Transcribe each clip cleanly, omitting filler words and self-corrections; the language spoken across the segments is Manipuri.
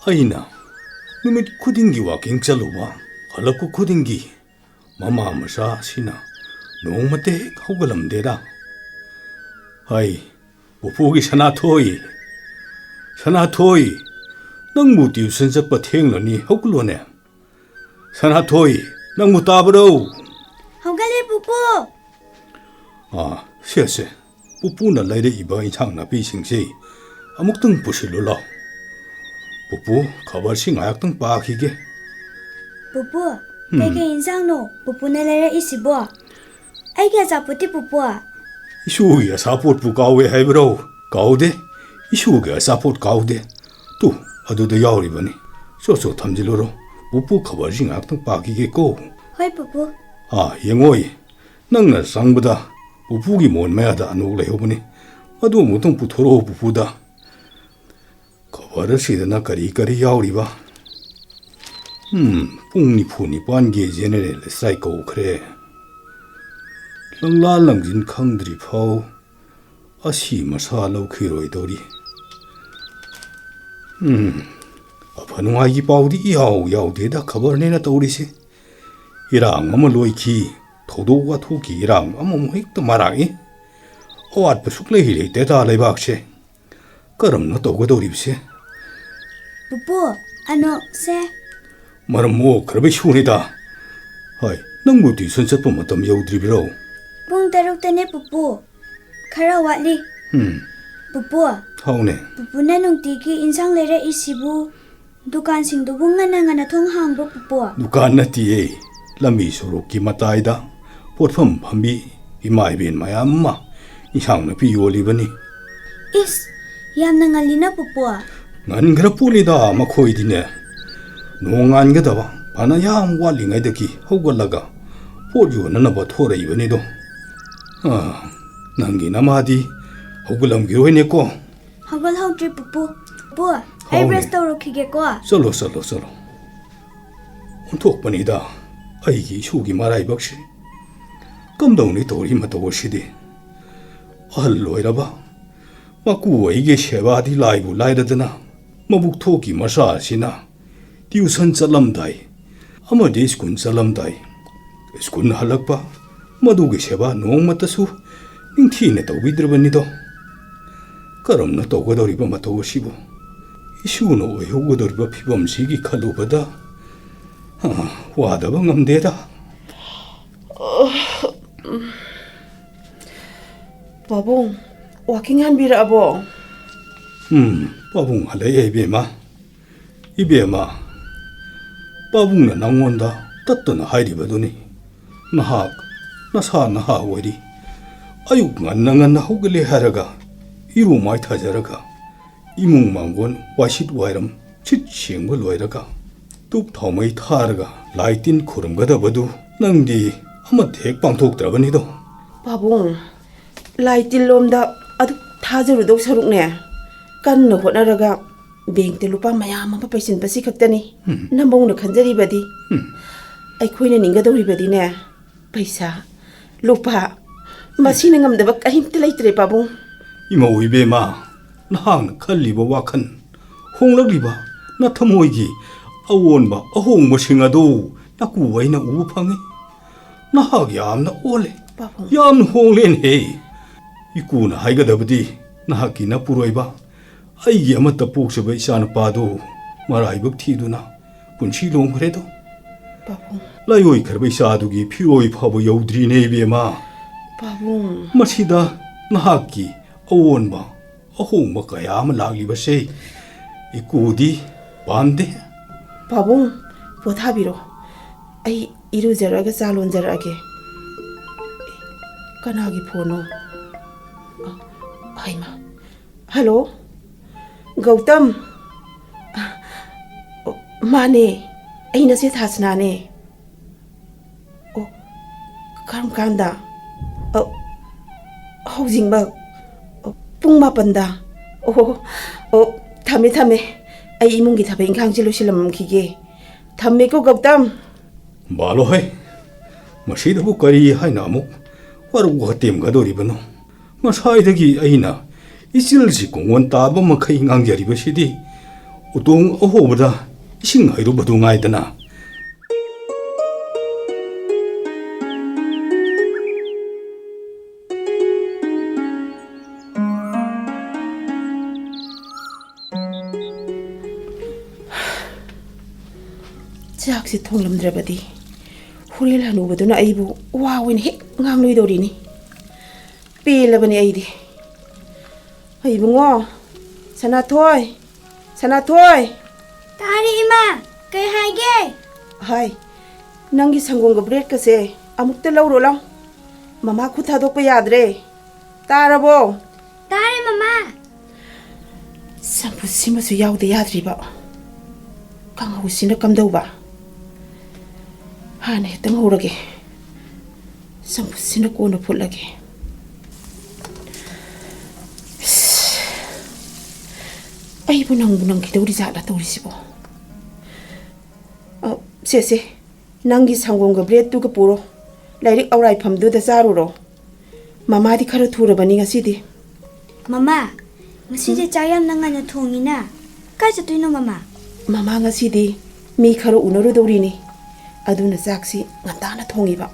Aina, numit kudingi walking chaluba, halaku kudingi, mama masa sina, no mate hogalam deda. Hai, pupugi Sanathoi, nang muti sense pathing ni hoglone. Sanathoi, nang mutabro. Hogale pupu. Ah, se, pupu na laide iba insang na pising se, amuk tung pusilula. Pupu, kabar sing ayak tung pakige. Pupu, kaya insang no, pupu na lera isibo. Ay kaya saputi pupu. Isugi asapot pu kawe hai bro, kaude. Isugi asapot kaude. Tu, adu da yauri bani. So thamjiloro, pupu kabar sing ayak tung pakige ko. Hoi pupu. Ah, yengoi. Nang na sangbada, pupugi mon maya da anuk leho bani. Adu mutung puthoro pupu da. Kabar sidana kari yauri ba. Pungni puni pange general Saikhom kre. Langla langjin khangdri phau asi masa lau khiroi dori. Aphanungai gi paudi yaw de da khabar ne na tori se. Irang ama loi ki thodo wa thu ki irang ama mohik to marai. Awat pasuk le hi te ta lai bak se. Karam na to ga dori se. Pupu, ano se? Maram mo krabe shuni da. Hai, nang muti Samchetsabam matam yaudri bro. Pung taruk ne pupu. Khara watli. Pupu. Haune. Pupu na nung tiki insang lera isibu. Dukan sing dubung nga thong hang bo pupu. Dukan na tiye. Lami sorok ki matai da. Potfam phambi imai ben mayam ma. Insang na piyoli bani. Is, yam na ngalina pupu. Ngan gra puli da makhoi dine. Nongan ga da ba. Pana yam wali ngai da ki hogalaga. Podyo na ba thore ibani do. Nangi namadi hogulam giroi ne ko. Hogal hau tri pupu. Pupu, ay breast tawro kige ko. Solo. Athokpam da. Ai gi shugi marai bakshi. Kamdong ni tori matawo shide. Ahal loira ba. Maku ai ge sheba di laibu laidadana. Mabuk thoki masa sina. Tuition chalamdai. Amade school chalamdai. School halakpa. Madugi sheba nongmatasu ningthina tawbidrabani do. Karam na tawgadoriba matawo shibu. Isuno oi hogadoriba phibam sigi khalubada. Wadaba ngamdeda. Babung, walking hanbira abo. Babung halay Ibema. Babung na nangonda tattana hairibaduni. Nahak, nasa naha wari. Ayuk ngan na hugale haraga. Iru mai thajaraga. Imung mangon washit wairam chit shengba loiraga. Tup thaumai tharaga laitin khuramgada badu nangdi amathek pangthoktrabani do. Babung, laitin lomda adu thajarudok sarukne. Kanna hotnaraga bengte lupa mayam ama paisin pasi khaktani. Nambong na khanjaribadi. Aikhoina ningadoribadi ne. Paisa, lupa, masina ngamdaba kahimta laitre babung. Ima Ibema, nahang khaliba wakhan, honglagriba, na thamoigi, awonba, ahongba singado, nakuway na upangi. Nahag yam na ole, yam honglen he. Ikuna haigadabadi, nahaki na puroiba, ay amata poksaba isana pado, maraibag tiduna, punchi longredo. Layoy karbay sadugi piyoy pabo yaudri ne Ibema. Babung. Masida nahaki awonba ahongba kaya malagliba se. Ikudi pamde. Babung, pothabiro. Ay irujaraga salonjarage. Kanagi phono. Aima. Hello. Gautam. Mane. Ay nasi Thasana ne. Oh, karam kanda. Oh, housing ba. Pung mapanda. Oh, thame. Ay imong gi thabeng khang chilo silam khige. Thamme ko Gautam. Balo hai. Masida bu kari hai namu. Waru hatem gadori bano. Masai dagi aina. Isil si kongwan taba makai ngangjari basidi. utong ahobada ising hairu badu ngai dana Jaksi thonglamdrabadi huril hanubaduna aibu wawin hek ngangloi dorini pelabani aidi aibungo sanathoi Tari ima, kay haige. hai nangi sangong bread ka se amukta lawro law mama khutha dok pa yadre tarabo Tari mama. sampu sima su yaude yadri ba kang husina kamdau ba hane tang horage sampu sina ko na phulage ai bunang kidori jala tori sibo se nangi sangong ga bread tu ga puro lairik aurai phamdu da zaruro mama di khara thura bani ngasi di Mama, masih cayam nangana thongina. Kai chatuino mama. mama ngasi di mi khara unaru dori ni aduna jaksi ngata na thongi ba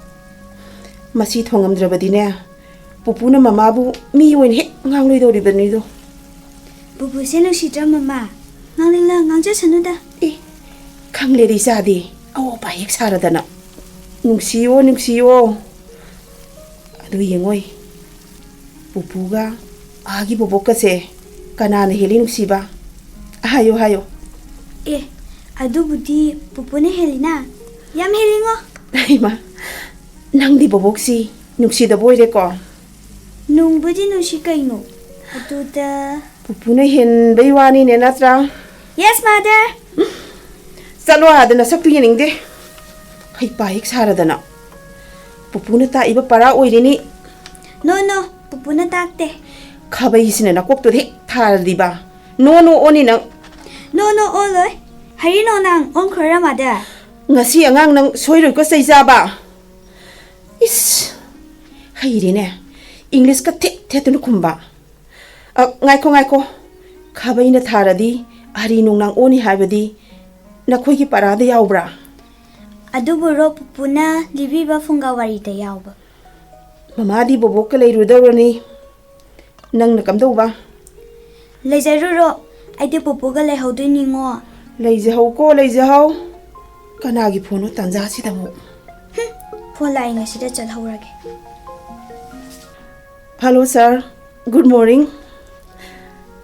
masi thongam drabadi ne pupuna mama bu mi oin he ngangloi dori bani do Bubu seno sidra mama. Ngalila ngangja sanuda. e khangle ri sa di aw ba hek sara dana nungsiyo adu yengoi pupuga agi bobokka se kanana heli nungsiba hayo Eh, adu budi pupune helina. Yam helingo. Ima, nang di boboksi nungsi da boy re ko Nung budi nushi kaino. Adu da. pupuna hen baiwani ne natra Yes, mother. chalo adana saktu yening de kai pa hek sara dana pupuna ta iba para oirini No, pupuna takte. khabai sine na kok to de thar diba no oni nang No, oloi. Hari no nang on khora mother. ngasi angang nang soiroi ko sei jaba is hairi ne english ka the tu khumba ngai ko khabai na tharadi ari nong nang oni habadi nakhoi ki parada yaubra Adu buro pupuna libi ba funga wari da yauba. mama di bobok ka leiru dawrani nang na kamdo ba Lejaruro. Aide pupuga le haudu ningo. leijahau kanagi phono tanja si damu Phone line asida chalhaurage. hello sir good morning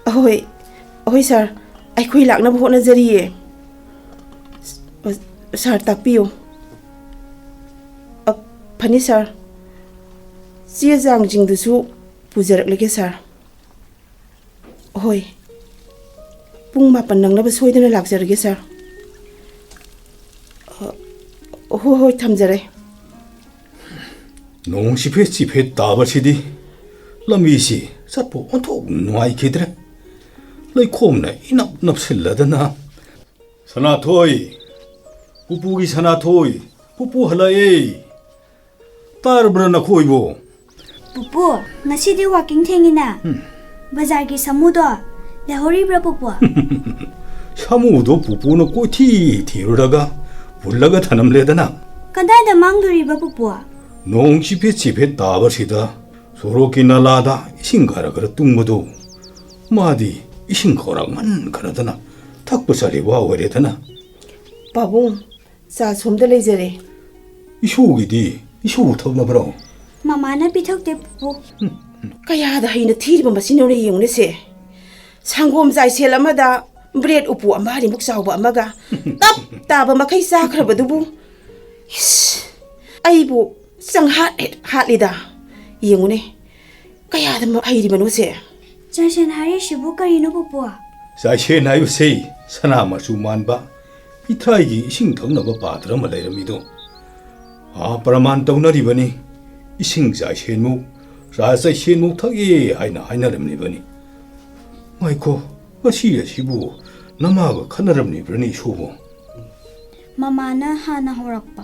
ahoy sir ai khoi lakna bho na jariye sir takpiyo phani sir chia jang jing du su pujarak lege sir ahoy pung ma pan nang na ba soidana lakjarage sir hoi thamjare nong siphe tabasidi lamisi satpo onto nuai khidre Leikhom na inap silladana Sanathoi pupugi Sanathoi pupu halae tarbra na khoibo Pupu, ngasidi walking thengina. Bazar ki samudo. Le hori bra pupu. samudo pupu no kothi thiruraga bullaga thanam ledana Kadai da mangduri ba pupu. nong siphe tabasida soroki nalada isingara gara tungmado madi ising khorak man karadana thakpasari wa oredana babung sa somda leijare isu thakna bro Mama na pithok te pupu. kaya da haina thirba masino ne yong ne se sangom jai sel amada bread upu amari muk sawba amaga tap taba makai sa khraba dubu aibu sang hat lida yengune kaya da hairi banu se Jashan hari shibu karino pupu. sai na yu sei sana masu manba ithai gi ising thangna ba patra ma leiramido praman taunari bani ising jai shenmu sai shenmu thagi haina ramni bani maiko asi asibu namaga khanaramni brani shubo Mama na hana horakpa.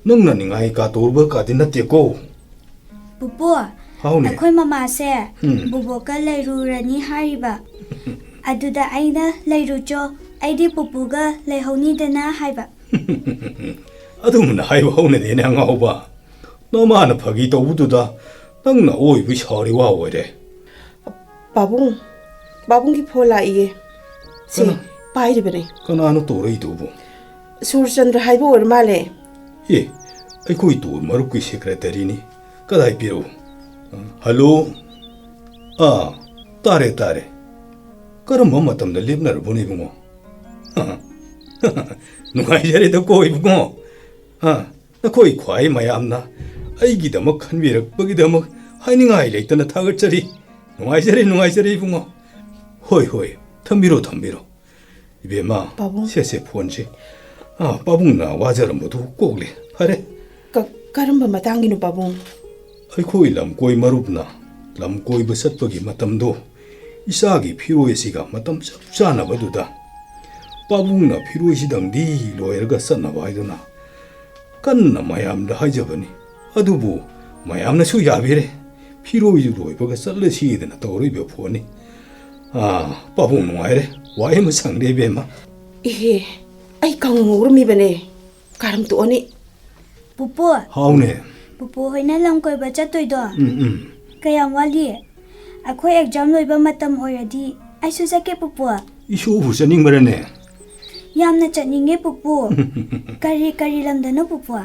nangna ningai ka torba ka dinate ko Pupu. haune Akhoi mama se bubo ka leirurani hariba. Aduda aina leirucho aidi pupuga leihonidana haiba. Adumna haiba honedene angauba. Namana phagi tawududa nangna oibu sari wa oire. Babung ki phone laiye. Se pai ribane. Kanano torei dubu. Surchandra haiba or male. Ye, aikoi tu marupki secretary ni. Kadai piro. Hello. Tare. Karamba matamda lepnar buni bungo. Nungai jare da koi bungo. Na koi khwai mayamna aigi damak khanbirak bagidamak hainingai leitana thagachari. Nungai jare bungo. Hoi, thambiro. Ibema, sese phone si. Babungna wajarambodu kokle. Hare. Karamba matangino babung. Aikoi lam koi marupna. Lam koi basatpagi matamdo. Isagi phiroi siga matam chana baduda. Babungna phiroi sidangdi loyerga sanna baiduna. Kanna mayamda haijabani. Adubu mayamna su yabire. Phiroi loibaga salle sidana tawribe phone. Babung nuaire. Wai masangde bema. Ai kangurmi bane. Karam tu oni. Pupu. Haune. Pupu hoina lam koi bacha toido. Kayam wali. Akhoi exam loiba matam oiradi. Aisu sake pupu. Isu husaning barane. Yamna chatninge pupu. Kari lamdano pupu.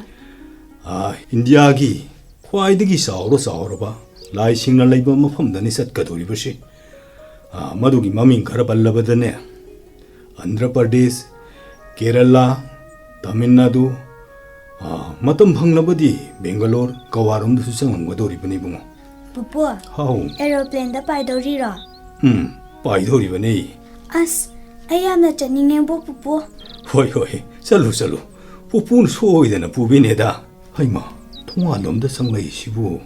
India gi khwaidagi sauro ba. Lai singna laiba mafamdani satkadoribasi. Madugi maming khara ballabadane. Andhra Pradesh, Kerala, Tamil Nadu, matam bhanglabadi Bangalore, Kawarum du sangamgadori bani bungo. Pupu. How? Aeroplane da paidori ra. Paidori bani. As, ayamna chatninge bo pupu. Hoi, salu. Pupun soidana pubineda. Haima, thonga lomda sanglai sibu.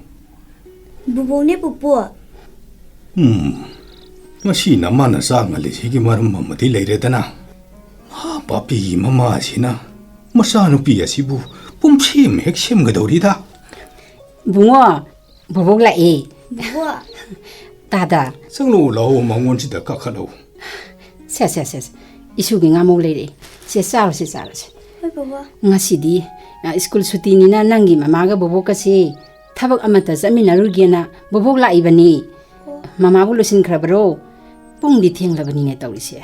Bubone pupu. Ngasi namana sangali sigi maram mamati leiredana. Papi mama sina. Masanu pi asibu. Pumsim heksim gadorida. Bungo, bubuk lai. Bubu. Tada. Sanglo lau mangon sida kakalo. Ses. Isugi ngamong lere. Sesaro. Hoi bubu. Ngasidi, school suti nina nangi mamaga bubuk kasi. Tabak amata zaminarugena bubuk lai bani. Mama bu lusin krabro. Pung di tiang labani ngai tawisi.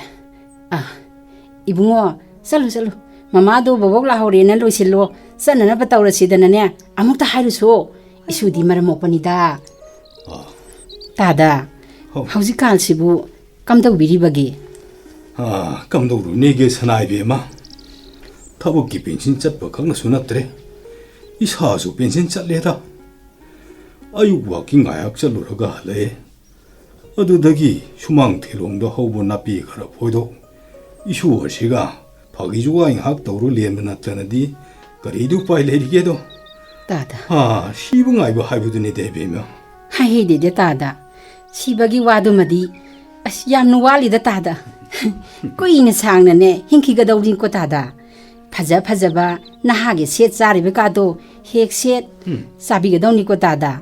Ibungo, salu. Mama do bobok la hore na luisilo. Sana na patawrasidana ne. Amuk ta hairuso. Isu di maramopanida. Tada. Haujikal sibu kamdaw biribagi. Kamdawru nege sanai bema. Tabukki pension chatpa khangna sunatre. Isasu pension chatleda. Ayuk walking ayak chaluraga hale. Adudagi sumang thilongda hobo napi khara phoido. Isu asiga phagijuwa hak tawru lemna tanadi karidu pai lerigedo. Tada. Sibu ngai ba haibuduni debema. Hai de tada. Sibagi wadu madi. Yamnu wali da tada. Kuina sangna ne hinkiga dawrin ko tada. Phajaba nahage set charibe kado hek set sabiga dawni ko tada.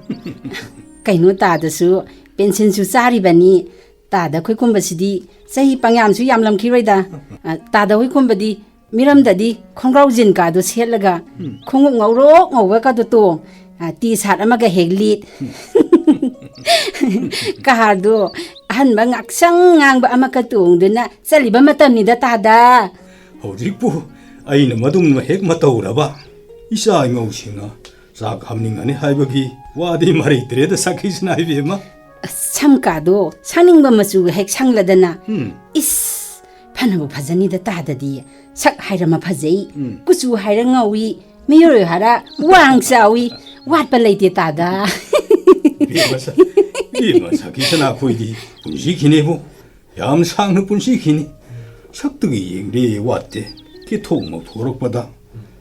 Kaino tada su pension su chari bani tada khoi kumbasidi sahi pangyam su yamlam khiroida tada hoi kumbadi miram dadi khongrau jin ka do setlaga khongu ngawwa ka do to ti sat amaga heglit kahar do ahan ba ngaksang ngangba amaka tungduna saliba matamni da tada hojikpu aina madum hek matawraba isa ngausinga sak hamningani haibagi wadi mari treda Sakhisana ibema. Samkado saningba machu hek sangladana is phanabu phajani da tadadi sak hairama phajai kuchu haira ngawi miyoro hara wang chawi watpa leite tada bema Sakhisana khoidi punsi khinebu yam sangna punsi khini saktugi yengre watte ki thongma thorokpada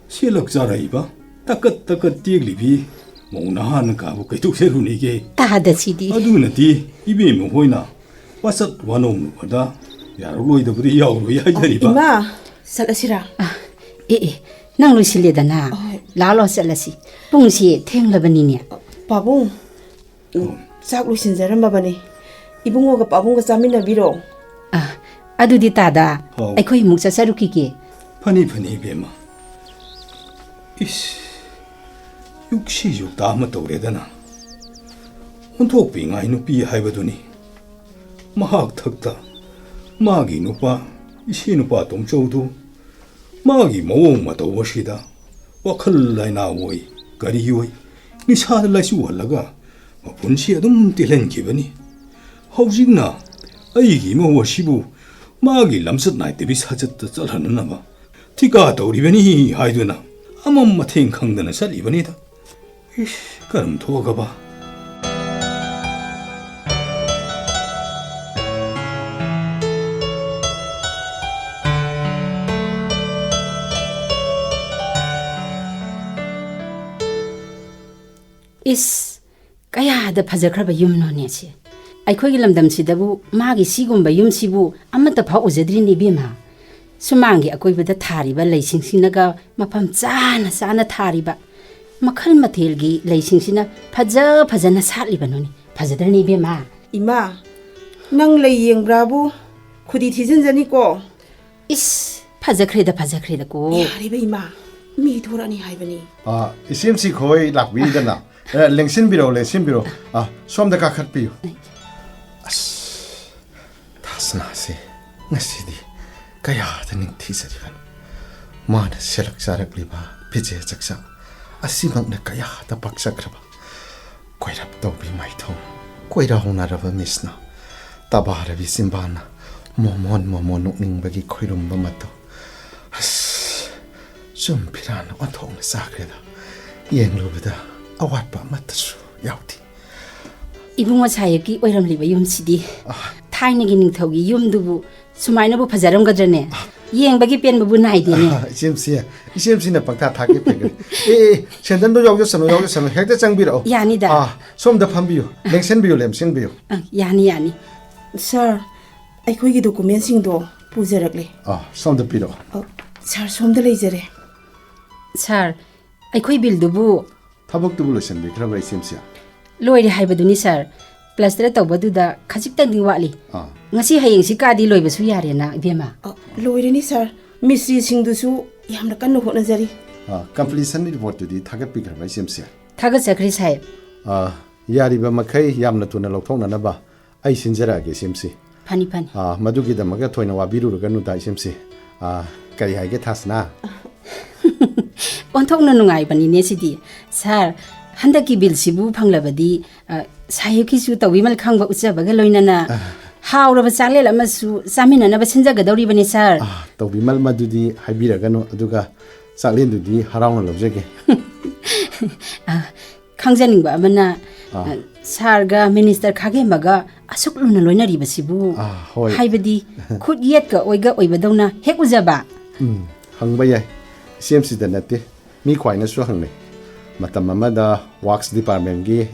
selak jaraiba takat tiglibi Maunahan ka bu kaitu serunige. Tada sidi. Aduna ti ibemu hoina wasat wanong pada yaruloi da buri yauro ya jariba. Ima salasira. Nang luisile dana. Lalo salasi. Pungsi thenglabani ne. Babung. Sak luisin jaramba bani. Ibungo ga babung ga chaminabiro. ꯑꯗꯨꯗꯤ ꯇꯥꯗ ꯑꯧ. ꯑꯩꯈꯣꯏ ꯑꯃꯨꯛ ꯆꯠꯆꯔꯨꯈꯤꯒꯦ ꯐꯅꯤ ꯏꯕꯦꯝꯃ ꯏꯁ ꯌꯨꯛꯁꯤ ꯌꯨꯛꯇꯥ ꯑꯃ ꯇꯧꯔꯦꯗꯅ ꯑꯣꯟꯊꯣꯛꯄꯤꯉꯥꯏ ꯅꯨꯄꯤ ꯍꯥꯏꯕꯗꯨꯅꯤ ꯃꯍꯥꯛ ꯊꯛꯇ ꯃꯥꯒꯤ ꯅꯨꯄꯥ ꯏꯁꯤ ꯅꯨꯄꯥ ꯇꯣꯝꯆꯧꯗꯨ ꯃꯥꯒꯤ ꯃꯑꯣꯡ ꯃꯇꯧ ꯑꯁꯤꯗ ꯋꯥꯈꯜ ꯂꯩꯅꯥ ꯑꯣꯏ ꯀꯔꯤ ꯑꯣꯏ ꯅꯤꯁꯥꯗ ꯂꯥꯏꯆꯨꯍꯜꯂꯒ ꯃꯄꯨꯟꯁꯤ ꯑꯗꯨꯝ ꯇꯦꯜꯍꯟꯈꯤꯕꯅꯤ ꯍꯧꯖꯤꯛꯅ ꯑꯩꯒꯤ ꯏꯃꯧ ꯑꯁꯤꯕꯨ ꯃꯥꯒꯤ ꯂꯝꯆꯠ ꯅꯥꯏꯗꯕꯤ ꯁꯥꯖꯠꯇ ꯆꯠꯍꯟꯅꯅꯕ ꯊꯤꯀꯥ ꯇꯧꯔꯤꯕꯅꯤ ꯍꯥꯏꯗꯨꯅ ꯑꯃꯝ ꯃꯊꯦꯡ ꯈꯪꯗꯅ ꯆꯠꯂꯤꯕꯅꯤꯗ ꯏꯁ ꯀꯔꯝ ꯊꯣꯛꯑꯒꯕ ꯏꯁ ꯀꯌꯥꯗ ꯐꯖꯈ꯭ꯔꯕ ꯌꯨꯝꯅꯣꯅꯦ ꯁꯤ ꯑꯩꯈꯣꯏꯒꯤ ꯂꯝꯗꯝꯁꯤꯗꯕꯨ ꯃꯥꯒꯤ ꯁꯤꯒꯨꯝꯕ ꯌꯨꯝꯁꯤꯕꯨ ꯑꯃꯠꯇ ꯐꯥꯎ ꯎꯖꯗ꯭ꯔꯤꯅꯤ ꯏꯕꯦꯝꯃ ꯁꯨꯃꯥꯡꯒꯤ ꯑꯀꯣꯏꯕꯗ ꯊꯥꯔꯤꯕ ꯂꯩꯁꯤꯡꯁꯤꯅꯒ ꯃꯐꯝ ꯆꯥꯅ ꯆꯥꯅ ꯊꯥꯔꯤꯕ ꯃꯈꯜ ꯃꯊꯦꯜꯒꯤ ꯂꯩꯁꯤꯡꯁꯤꯅ ꯐꯖꯅ ꯁꯥꯠꯂꯤꯕꯅꯣꯅꯤ ꯐꯖꯗ꯭ꯔꯅꯤ ꯏꯕꯦꯝꯃ ꯏꯃꯥ ꯅꯪ ꯂꯩ ꯌꯦꯡꯕ꯭ꯔꯥꯕꯨ ꯈꯨꯗꯤ ꯊꯤꯖꯤꯟꯖꯅꯤꯀꯣ ꯏꯁ ꯐꯖꯈ꯭ꯔꯦꯗ ꯀꯣ ꯌꯥꯔꯤꯕ ꯏꯃꯥ ꯃꯤ ꯊꯣꯔꯛꯑꯅꯤ ꯍꯥꯏꯕꯅꯤ 이심씨 거의 락비잖아. 랭신비로. 수험대 가카피요. 다스나시. 나시디. 가야드닝 티서리간. 마나 셀락사락리바 비제 작사. 아시방네 가야다 박사크라바. 고이랍도 비마이토. 고이라 호나라바 미스나. 따바라비 심바나. 모몬 눅닝바기 코이룸바 마토. 좀 필요한 온통을 싸그래다 ꯌꯦꯡꯂꯨꯕꯗ ꯑꯋꯥꯠꯄ ꯑꯃꯠꯇꯁꯨ ꯌꯥꯎꯗꯦ 이붕어 사역이 오이람리바 윰시디 타이너기 닝ꯊꯧꯒꯤ ꯌꯨꯝꯗꯨꯕꯨ ꯁꯨꯃꯥꯏꯅꯕꯨ ꯐꯖꯔꯝꯒꯗ꯭ꯔꯅꯦ ꯌꯦꯡꯕꯒꯤ ꯄꯦꯟꯕꯕꯨ ꯅꯥꯏꯗꯦꯅꯦ 이심씨는 ꯄꯪꯊꯥ ꯊꯥꯒꯦ ꯄꯦꯒ꯭ꯔꯦ ꯁꯦꯟꯗꯟꯗꯣ ꯌꯥꯎꯖꯁꯅꯨ ꯍꯦꯛꯇ ꯆꯪꯕꯤꯔꯛꯑꯣ 야니다 ꯁꯣꯝꯗ ꯐꯝꯕꯤꯌꯨ ꯂꯦꯡꯁꯤꯟꯕꯤꯌꯨ 야니 ꯁꯥꯔ ꯑꯩꯈꯣꯏꯒꯤ ꯗꯣꯀꯨꯃꯦꯟꯁꯤꯡꯗꯣ ꯄꯨꯖꯔꯛꯂꯦ ꯁꯣꯝꯗ ꯄꯤꯔꯛꯑꯣ ꯁꯥꯔ ꯁꯣꯝꯗ ꯂꯩꯖꯔꯦ ꯁꯥꯔ ꯑꯩꯈꯣꯏ ꯕꯤꯜꯗꯨꯕꯨ ꯊꯕꯛꯇꯨꯕꯨ ꯂꯣꯏꯁꯤꯟꯕꯤꯈ꯭ꯔꯕ 이심씨야 ꯂꯣꯏꯔꯦ ꯍꯥꯏꯕꯗꯨꯅꯤ ꯁꯥꯔ ꯄ꯭ꯂꯁꯇꯔ ꯇꯧꯕꯗꯨꯗ ꯈꯖꯤꯛꯇꯪꯗꯤ ꯋꯥꯠꯂꯤ ꯉꯁꯤ ꯍꯌꯦꯡꯁꯤ ꯀꯥꯗꯤ ꯂꯣꯏꯕꯁꯨ ꯌꯥꯔꯦꯅ ꯏꯕꯦꯝꯃ ꯂꯣꯏꯔꯅꯤ ꯁꯥꯔ ꯃꯤꯁꯇ꯭ꯔꯤꯁꯤꯡꯗꯨꯁꯨ ꯌꯥꯝꯅ ꯀꯟꯅ ꯍꯣꯠꯅꯖꯔꯤ ꯀꯝꯄ꯭ꯂꯤꯁꯟ ꯔꯤꯄꯣꯔꯠꯇꯨꯗꯤ ꯊꯥꯒꯠꯄꯤꯈ꯭ꯔꯕ 이심씨야 ꯊꯥꯒꯠꯆꯈ꯭ꯔꯦ ꯁꯥꯍꯦꯕ ꯌꯥꯔꯤꯕ ꯃꯈꯩ ꯌꯥꯝꯅ ꯊꯨꯅ ꯂꯧꯊꯣꯛꯅꯅꯕ ꯑꯩ ꯁꯤꯟꯖꯔꯛꯑꯒꯦ 이심씨 ꯐꯅꯤ ꯃꯗꯨꯒꯤꯗꯃꯛꯇ ꯊꯣꯏꯅ ꯋꯥꯕꯤꯔꯨꯔꯒꯅꯨꯗ 이심씨 ꯀꯔꯤ ꯍꯥꯏꯒꯦ ꯊꯥꯁꯅꯥ ꯑꯣꯟꯊꯣꯛꯅ ꯅꯨꯡꯉꯥꯏꯕꯅꯤꯅꯦ ꯁꯤꯗꯤ ꯁꯥꯔ ꯍꯟꯗꯛꯀꯤ ꯕꯤꯜꯁꯤꯕꯨ ꯐꯪꯂꯕꯗꯤ ꯁꯥꯍꯦꯕꯀꯤꯁꯨ ꯇꯧꯕꯤꯃꯜ ꯈꯪꯕ ꯎꯠꯆꯕꯒ ꯂꯣꯏꯅꯅ ꯍꯥꯎꯔꯕ ꯆꯥꯛꯂꯦꯟ ꯑꯃꯁꯨ ꯆꯥꯃꯤꯟꯅꯅꯕ ꯁꯤꯟꯖꯒꯗꯧꯔꯤꯕꯅꯤ ꯁꯥꯔ ꯇꯧꯕꯤꯃꯜ ꯃꯗꯨꯗꯤ ꯍꯥꯏꯕꯤꯔꯒꯅꯨ ꯑꯗꯨꯒ ꯆꯥꯛꯂꯦꯟꯗꯨꯗꯤ ꯍꯔꯥꯎꯅ ꯂꯧꯖꯒꯦ ꯈꯪꯖꯅꯤꯡꯕ ꯑꯃꯅ ꯁꯥꯔꯒ ꯃꯤꯅꯤꯁꯇꯔ ꯈꯥꯒꯦꯝꯕꯒ ꯑꯁꯨꯛ ꯂꯨꯅ ꯂꯣꯏꯅꯔꯤꯕꯁꯤꯕꯨ ꯍꯥꯏꯕꯗꯤ ꯈꯨꯠ ꯌꯦꯠꯀ ꯑꯣꯏꯕꯗꯧꯅ ꯍꯦꯛ ꯎꯖꯕ ꯍꯪꯕ ꯌꯥꯏ ꯏꯆꯦꯝꯁꯤꯗ ꯅꯠꯇꯦ ꯃꯤ ꯈ꯭ꯋꯥꯏꯅꯁꯨ ꯍꯪꯅꯩ ꯃꯇꯝ ꯑꯃꯗ ꯋꯥꯛꯁ ꯗꯤꯄꯥꯔꯠꯃꯦꯟꯒꯤ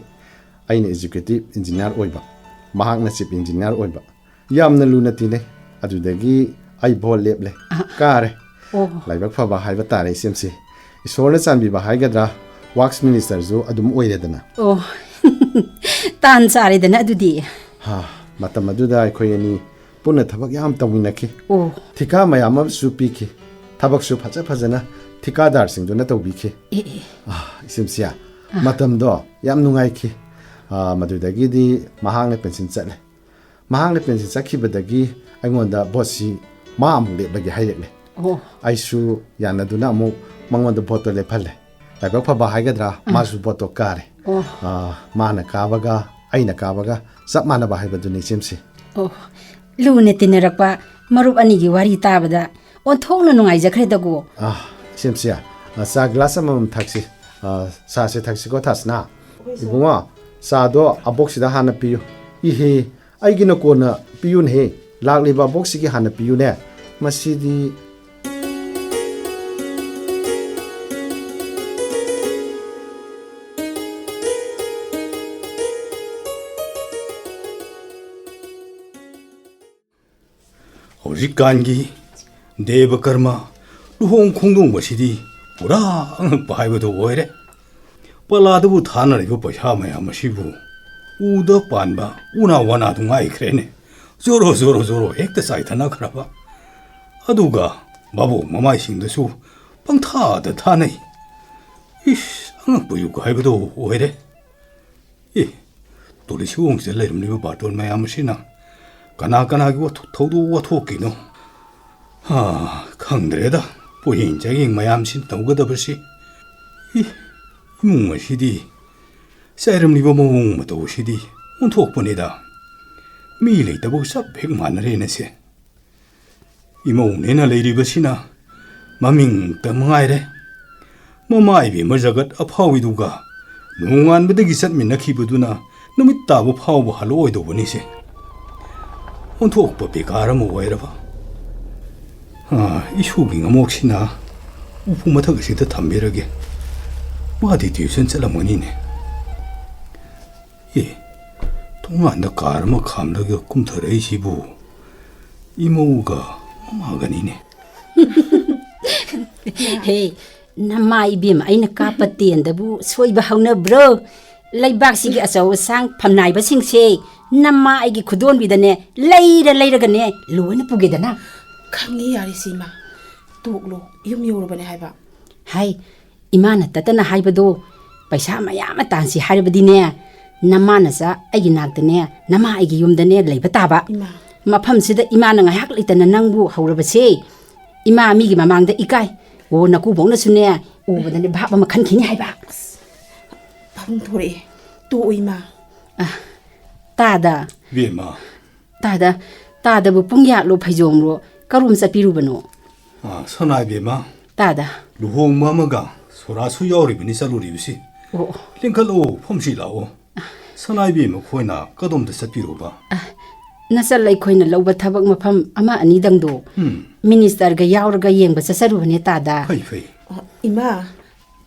ꯑꯩꯅ ꯑꯦꯖꯨꯀꯦꯇꯤꯚ ꯏꯟꯖꯤꯅꯤꯌꯥꯔ ꯑꯣꯏꯕ ꯃꯍꯥꯛꯅ ꯆꯤꯐ ꯏꯟꯖꯤꯅꯤꯌꯥꯔ ꯑꯣꯏꯕ ꯌꯥꯝꯅ ꯂꯨꯅ ꯇꯤꯟꯅꯩ ꯑꯗꯨꯗꯒꯤ ꯑꯩ ꯚꯣꯠ ꯂꯦꯞꯂꯦ ꯀꯥꯔꯦ ꯂꯥꯏꯕꯛ ꯐꯕ ꯍꯥꯏꯕ ꯇꯥꯔꯦ ꯏꯆꯦꯝꯁꯤ ꯏꯁꯣꯔꯅ ꯆꯥꯟꯕꯤꯕ ꯍꯥꯏꯒꯗ꯭ꯔꯥ ꯋꯥꯛꯁ ꯃꯤꯅꯤꯁꯇꯔꯁꯨ ꯑꯗꯨꯝ ꯑꯣꯏꯔꯦꯗꯅ ꯇꯥꯟ ꯆꯥꯔꯦꯗꯅ ꯑꯗꯨꯗꯤ ꯃꯇꯝ ꯑꯗꯨꯗ ꯑꯩꯈꯣꯏ ꯑꯅꯤ ꯄꯨꯟꯅ ꯊꯕꯛ ꯌꯥꯝ ꯇꯧꯃꯤꯟꯅꯈꯤ ꯊꯤꯀꯥ ꯃꯌꯥꯝ ꯑꯃꯁꯨ ꯄꯤꯈꯤ ꯊꯕꯛꯁꯨ ꯐꯖꯅ ꯊꯤꯀꯥꯗꯥꯔꯁꯤꯡꯗꯨꯅ ꯇꯧꯕꯤꯈꯤ 이심씨야 ꯃꯇꯝꯗꯣ ꯌꯥꯝ ꯅꯨꯡꯉꯥꯏꯈꯤ ꯃꯗꯨꯗꯒꯤꯗꯤ ꯃꯍꯥꯛꯅ ꯄꯦꯟꯁꯤꯟ ꯆꯠꯂꯦ ꯃꯍꯥꯛꯅ ꯄꯦꯟꯁꯤꯟ ꯆꯠꯈꯤꯕꯗꯒꯤ ꯑꯩꯉꯣꯟꯗ ꯚꯣꯠꯁꯤ ꯃꯥ ꯑꯃꯨꯛ ꯂꯦꯞꯂꯒꯦ ꯍꯥꯏꯔꯛꯂꯦ ꯑꯩꯁꯨ ꯌꯥꯅꯗꯨꯅ ꯑꯃꯨꯛ ꯃꯉꯣꯟꯗ ꯚꯣꯠꯇꯣ ꯂꯦꯞꯍꯜꯂꯦ ꯂꯥꯏꯕꯛ ꯐꯕ ꯍꯥꯏꯒꯗ꯭ꯔꯥ ꯃꯥꯁꯨ ꯚꯣꯠꯇꯣ ꯀꯥꯔꯦ ꯃꯥꯅ ꯀꯥꯕꯒ ꯑꯩꯅ ꯀꯥꯕꯒ ꯆꯞ ꯃꯥꯟꯅꯕ ꯍꯥꯏꯕꯗꯨꯅꯤ 이심씨 ꯂꯨꯅ ꯇꯤꯟꯅꯔꯛꯄ ꯃꯔꯨꯞ ꯑꯅꯤꯒꯤ ꯋꯥꯔꯤ ꯇꯥꯕꯗ ꯑꯣꯟꯊꯣꯛꯅ ꯅꯨꯡꯉꯥꯏꯖꯈ꯭ꯔꯦꯗꯀꯣ 이심씨야 ꯆꯥ ꯒ꯭ꯂꯥꯁ ꯑꯃꯃꯝ ꯊꯛꯁꯤ ꯆꯥꯁꯦ ꯊꯛꯁꯤꯀꯣ ꯊꯥꯁꯅꯥ 이붕어 ꯆꯥꯗꯣ ꯑꯕꯣꯛꯁꯤꯗ ꯍꯥꯟꯅ ꯄꯤꯌꯨ 이헤 ꯑꯩꯒꯤꯅ ꯀꯣꯟꯅ ꯄꯤꯌꯨꯅꯦ ꯂꯥꯛꯂꯤꯕ ꯑꯕꯣꯛꯁꯤꯒꯤ ꯍꯥꯟꯅ ꯄꯤꯌꯨꯅꯦ ꯃꯁꯤꯗꯤ ꯍꯧꯖꯤꯛꯀꯥꯟꯒꯤ ꯗꯦꯕ ꯀꯔꯃ ꯂꯨꯍꯣꯡ ꯈꯣꯡꯗꯣꯡꯕꯁꯤꯗꯤ ꯄꯨꯔꯥ ꯑꯉꯛꯄ ꯍꯥꯏꯕꯗꯨ ꯑꯣꯏꯔꯦ ꯄꯂꯥꯗꯕꯨ ꯊꯥꯅꯔꯤꯕ ꯄꯩꯁꯥ ꯃꯌꯥꯝ ꯑꯁꯤꯕꯨ ꯎꯗ ꯄꯥꯟꯕ ꯎꯅꯥ ꯋꯥꯅꯥꯗꯨ ꯉꯥꯏꯈ꯭ꯔꯦꯅꯦ Zoro zoro zoro hekta saithana kharaba. Aduga babu mamai singdasu pangtha thanai. Ish angakpuyu haibado oire. Tolisi wongse leirumliba batol mayamsina kana gi thodu wathokino. Khangdreda pohin jaging mayamsin tawgadabasi. Imung asidi sairumliba mawong matawsidi unthokpanida. Mi leitabo sab hek manare se. Imong nena leiribasina maming tamangaire. Mamai bi majagat aphawiduga nungan badagi satminakibuduna numit tabu phawbu haloi do bani se. Unthokpa bekara mo wairaba. Ishugi ngamoksina upu mathagasi thambirage. Madi tuition chalamani ne. Tonganda karma khamlaga kumtharai sibu imouga mamagani ne. Hey, namai bim aina kapati andabu soiba hauna bro. Laibak sigi asaw sang phamnai ba singse namma aigi khudon bidane leira gane loina pugedana. Khangi yari sima. Toklo yum yorobane haiba. Hai, imana tatana haibado paisa mayama tansi haribadine. Namana sa aigi naktane nama aigi yumdane leiba taba. Mafamsida imana ngayak leitana nangbu haurabase. Ima migi mamangda ikai. O nakubongna sune ubadane bhaba makhan khini haiba. Pang thore to ima. Tada. Bema. Tada bu pungya lo phaijomro karum sapirubano. Sanai bema. Tada. Luhong mamaga sorasu yauribani saluribisi. Linkalo phomsi lao. Sanai bema khoina kadomda sapiruba. Nasal Leikolnungshida lauba thabak mafam ama ani dangdo. Minister ga yaurga yengba sasarubane tada. Fai. Ima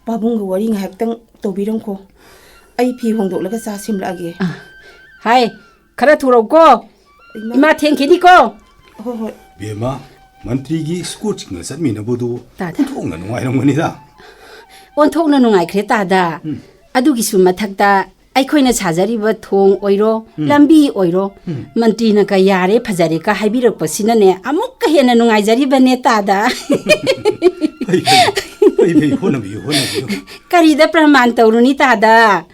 babung ga wari ngahaktang tobirangko. Ai phi hongdoklaga sa simlage. Hai, khara thurau ko. Ima thengkhini ko. Hoi. Bema mantri gi school chinga satmina bodu. Thongna nungairamgani da. Onthokna nungai khre tada. Adugi su mathakta Aikhoina sajariba thong oiro lambi oiro mantri na ka yare phajare ka haibirak pasina ne amuk ka hena nungai jariba ne tada. Hey, honabi. Karida praman tauruni tada.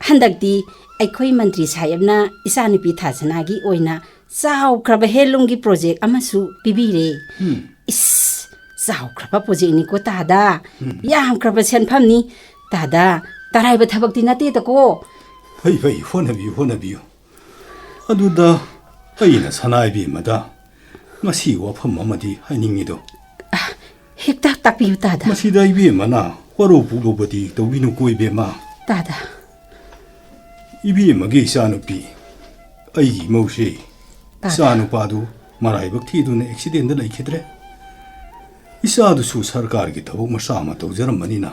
Handakti aikhoi mantri sayabna isanupi Thasana gi oina saw kraba helungi project amasu pibire. Is saw kraba project ni ko tada. Yam kraba senphamni tada. Taraiba thabakti nate ta ko. Fai, honabi. Aduda aina sanai bemada ngasi wafam amadi hainingido. Hekta takpiu tada. Masida ibemana waro pulobadi tawinu ko ibema. Tada. Ibemagi sanupi aigi mause sanupadu maraibak thiduna accident da laikhidre. Isadu su sarkar gi thabuk masama tawjarammanina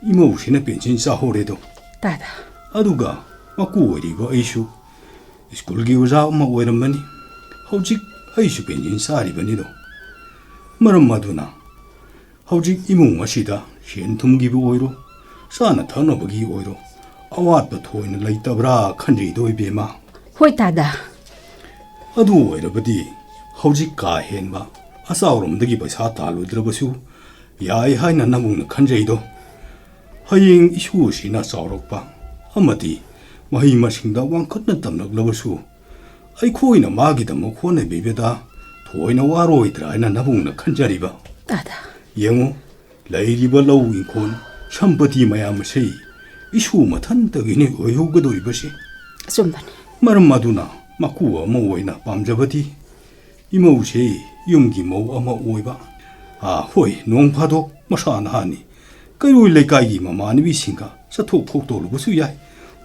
imausina pension sa horedo. Tada. Aduga maku oriba aishu school gi uza ma oiramani hojik aishu penjin sari banido maram maduna hojik imung asida shen thumgi bu oiro sana thana bagi oiro awat pa thoina laitabra khanjei doi bema Hoi tada. adu oirabadi hojik ka henba asaurum dagi paisa taludrabasu yai haina namung khanjei do haying ishu sina saurokpa amati mahi masingda wangkhatna tamnaklabasu aikhoina magidama khona bebeda thoina waroidra nabungna khanjariba tada yengo lairiba lau inkon sampati mayam sei isu mathantagini oyugadoribasi sumbani maram maduna maku ama oina pamjabati imause yumgi mau ama oiba hoi nongphado masana hani kairoi lekai mamani bisinga sathok khoktolubusu yai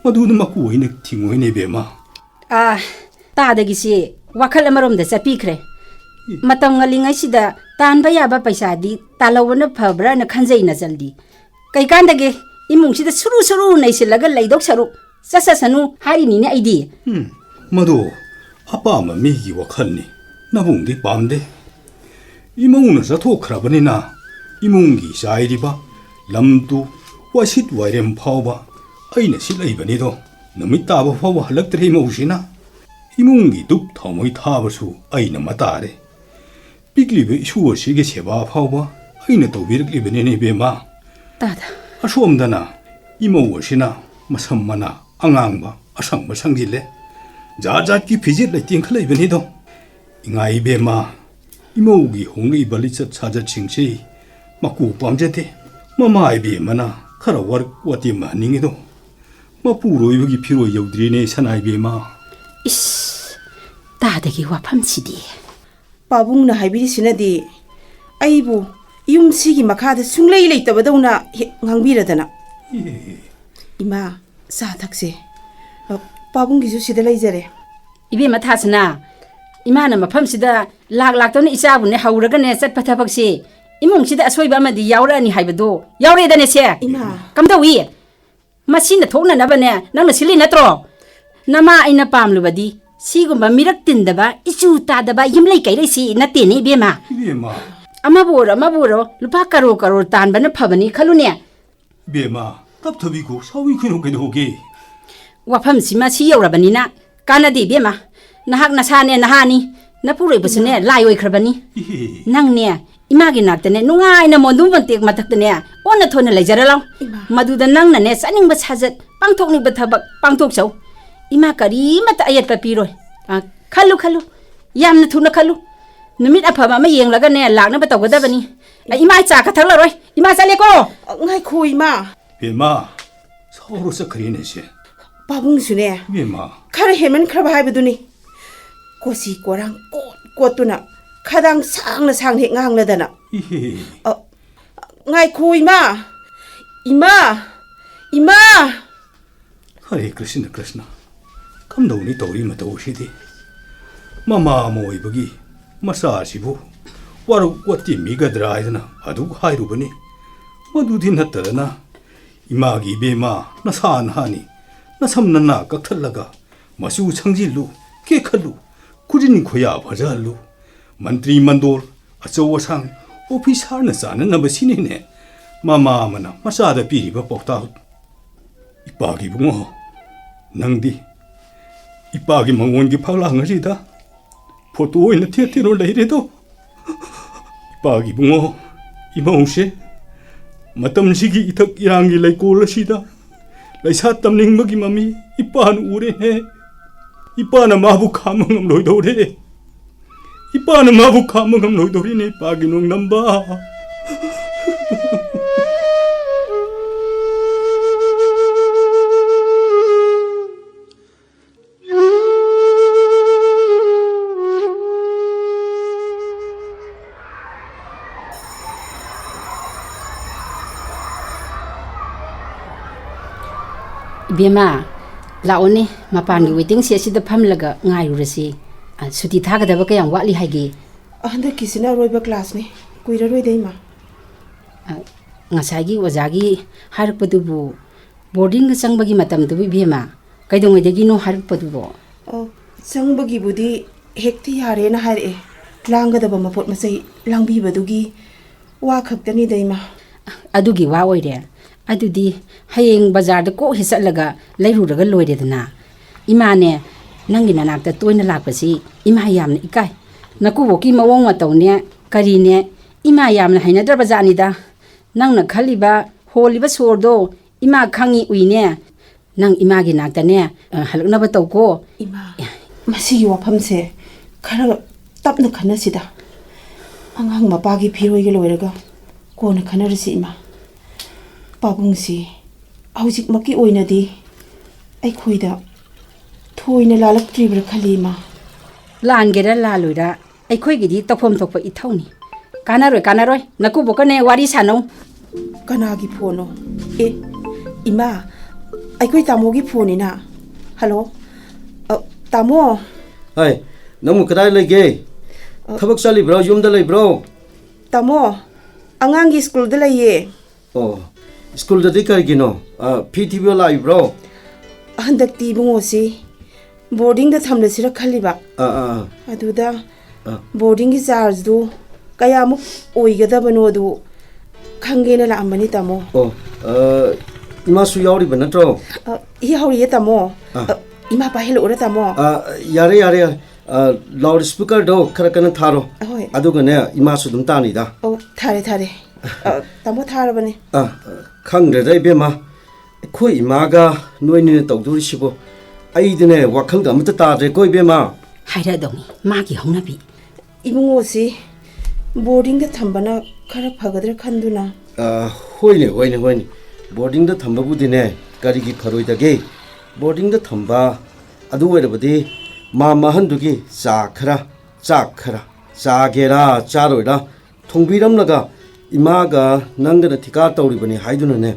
maduna maku oina thingoine bema tadagisi wakhal amarom da sapikre matam ngalingai sida tanba yaba paisa di talawna phabra na khanjai na jaldi kai kandage imung sida suru naisilaga laidok saru sasasanu harini ne aidi mado apama migi wakhalni nabungdi pamde imungna sathokhrabani imungi sairiba lamtu wasit wairem phawba aina silaibani do namit taba phawba halaktre mausina 이몽기 뚝 더모이 타버수 아이나 마다래 빅리베 슈어시게 세바 파오바 아이나 또 비르리베네 베마 따다 아수엄다나 이모워시나 마섬마나 앙앙바 아상바 상질레 자자기 비질레 띵클레베니도 잉아이 베마 이모기 홍리 발리차 찾아 칭시 마쿠 밤제테 마마이 베마나 카라 워티 마닝이도 마푸로 여기 피로 여우드리네 사나이 베마 이씨 따대기 와팜시디 빠붕나 하이비리시나디 아이부 이용시기 마카데 숭레이 레이터바도나 강비라다나 이마 사탁세 빠붕기수 시대 레이저레 이베마 타스나 이마나 마팜시다 락락도는 이사부네 하우라가네 셋파타박시 이몽시다 아소이바 아마디 야우라니 하이바도 야우레다네세 이마 감다위 마신나 통나나바네 낭나 실리 나트로 나마 아이나 팜루바디 시구마 미락틴다바 이슈 따다바 힘레이 까이레시 나테니 베마 베마 아마보로 루파 카로 탄바나 파바니 칼루네 베마 답답이고 사위크노 게도게 와팜시마 시여라바니나 까나디 베마 나학 나사네 나하니 나푸레부스네 라이오이크라바니 낭네 이마기 나트네 누가이나 몬둠번텍 마탁트네 오나 토네 레자라라 마두다 낭나네 사닝바 사젯 빵톡니바 타박 빵톡쇼 이마 까리마타 아얏파 피로이 칼루 얌나 투나 칼루 numitafaba ma yenglaga ne lakna ba tawgadabani ima cha ka thalaroi ima saleko ngai khoi ma 베마 서로 서크리네시 빠붕수네 베마 카르 헤멘 크라바 하이브두니 고시 고랑 꽃ጡ나 카당 상나 상해 ngang ngai khoi ma 이마 하레 크리스나 감도니 도리 마도시디 마마 모이버기 마사시부 와루 와티 미가드라이드나 아두 하이루버니 마두디 나타나 이마기 베마 나산하니 나삼나나 깍탈라가 마수 창질루 케칼루 구진 고야 바잘루 만트리 만돌 아저와상 오피사르나 사는 나바시네네 마마마나 마사다 비리바 뻑타 이빠기 붕어 낭디 이빠기 망원기 팔랑하시다 포토에 티티로 레이레도 이빠기 붕어 이몽시 마땀시기 이탁 이랑기 레이콜시다 레이사 땀닝먹이 맘이 이빠는 우레네 이빠나 마부 카멍음 로이도레 이빠는 마부 카멍음 로이도리네 이빠기 농남바 Bema laoni mapangi waiting sia sida phamlaga ngairurasi suti thagadaba kayang wali haige ahanda kisina roiba class ne kuira roi deima ngasagi wajagi harpadubu boarding changbagi matam du bema kaidongoi degi no harpadubo changbagi budi hekti yare na hare langgadaba mapot masai langbi badugi wa khaktani deima adugi wa oire adudi hayeng bazar da ko hisalaga leiruraga loiredana imane nangi nanakta toina lakpasi ima yamna ikai naku woki mawong matawne karine ima yamna hainadra bazani da nangna khaliba holiba sordo ima khangi uine nang ima gi nakta ne halakna ba tawko ima masi wafamse khara tapna khanasida angang mapagi phiroi ge loiraga kona khanarisi ima 빠붕시 아우직 막기 오이나디 아이코이다 토이나 랄락트리브를 칼리마 란게라 랄로이라 아이코이기디 떡폼 톡파 이타우니 까나로이 나쿠 보카네 와리 사노 까나기 포노 이마 아이코이 타모기 포니나 할로 타모 아이 너무 그다이 레게 타박 살리 브로 юм다 레 브로 타모 앙앙기 스쿨드 레예 스쿨 다디 카기노 PTV 라이브 브로 한닥티 붕오시 보딩 다 참르시라 칼리바 아두다 보딩 기 차르즈도 까야묵 오이가다바노도 칸게나 라암바니 타모 이마수 야우리바 나트로 야우리에 타모 ima pahil ora tamo yare yare loud speaker do khara kana tharo hoi aduga ne ima su dum tani da oh thare thare tamo thara bani khangre dai be ma khoi ima ga noi ni tawduri sibo ai dine wakhal ga mata ta re koi be ma haira dongi magi hongna bi ibungo si boarding da thambana khara phagadra khanduna hoine boarding da thamba bu dine kari gi pharoi da ge boarding da thamba adu wera badi ma mahan du gi cha khara cha gera cha roi da thongbiram laga ima ga nang da thika tawri bani haiduna ne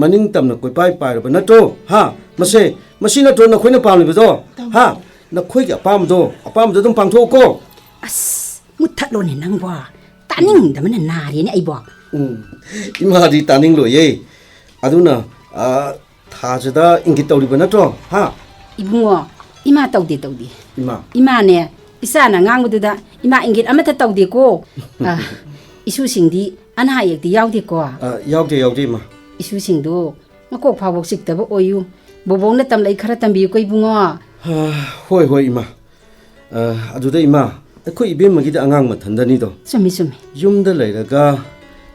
maning tamna koi pai pai ra na to ha masi na to na khoina pam ni do ha na khoi ga apam do dum pang tho ko as muthat lo ne nang wa taning da man na ri ne ai bo ima di taning lo ye aduna thajada ingi tawri bana to ha ibungo ima tawde ima ne isa na ngang du da ima ingit amata tawde ko isu singdi ana hayek di yawde ko yawde ma isu singdo makok phawok siktaba oyu bobong na tam lai khara tambi ko ibungo hoi ima aduda ima akhoi ibem magi da angang ma thandani do sumi yum da lairaga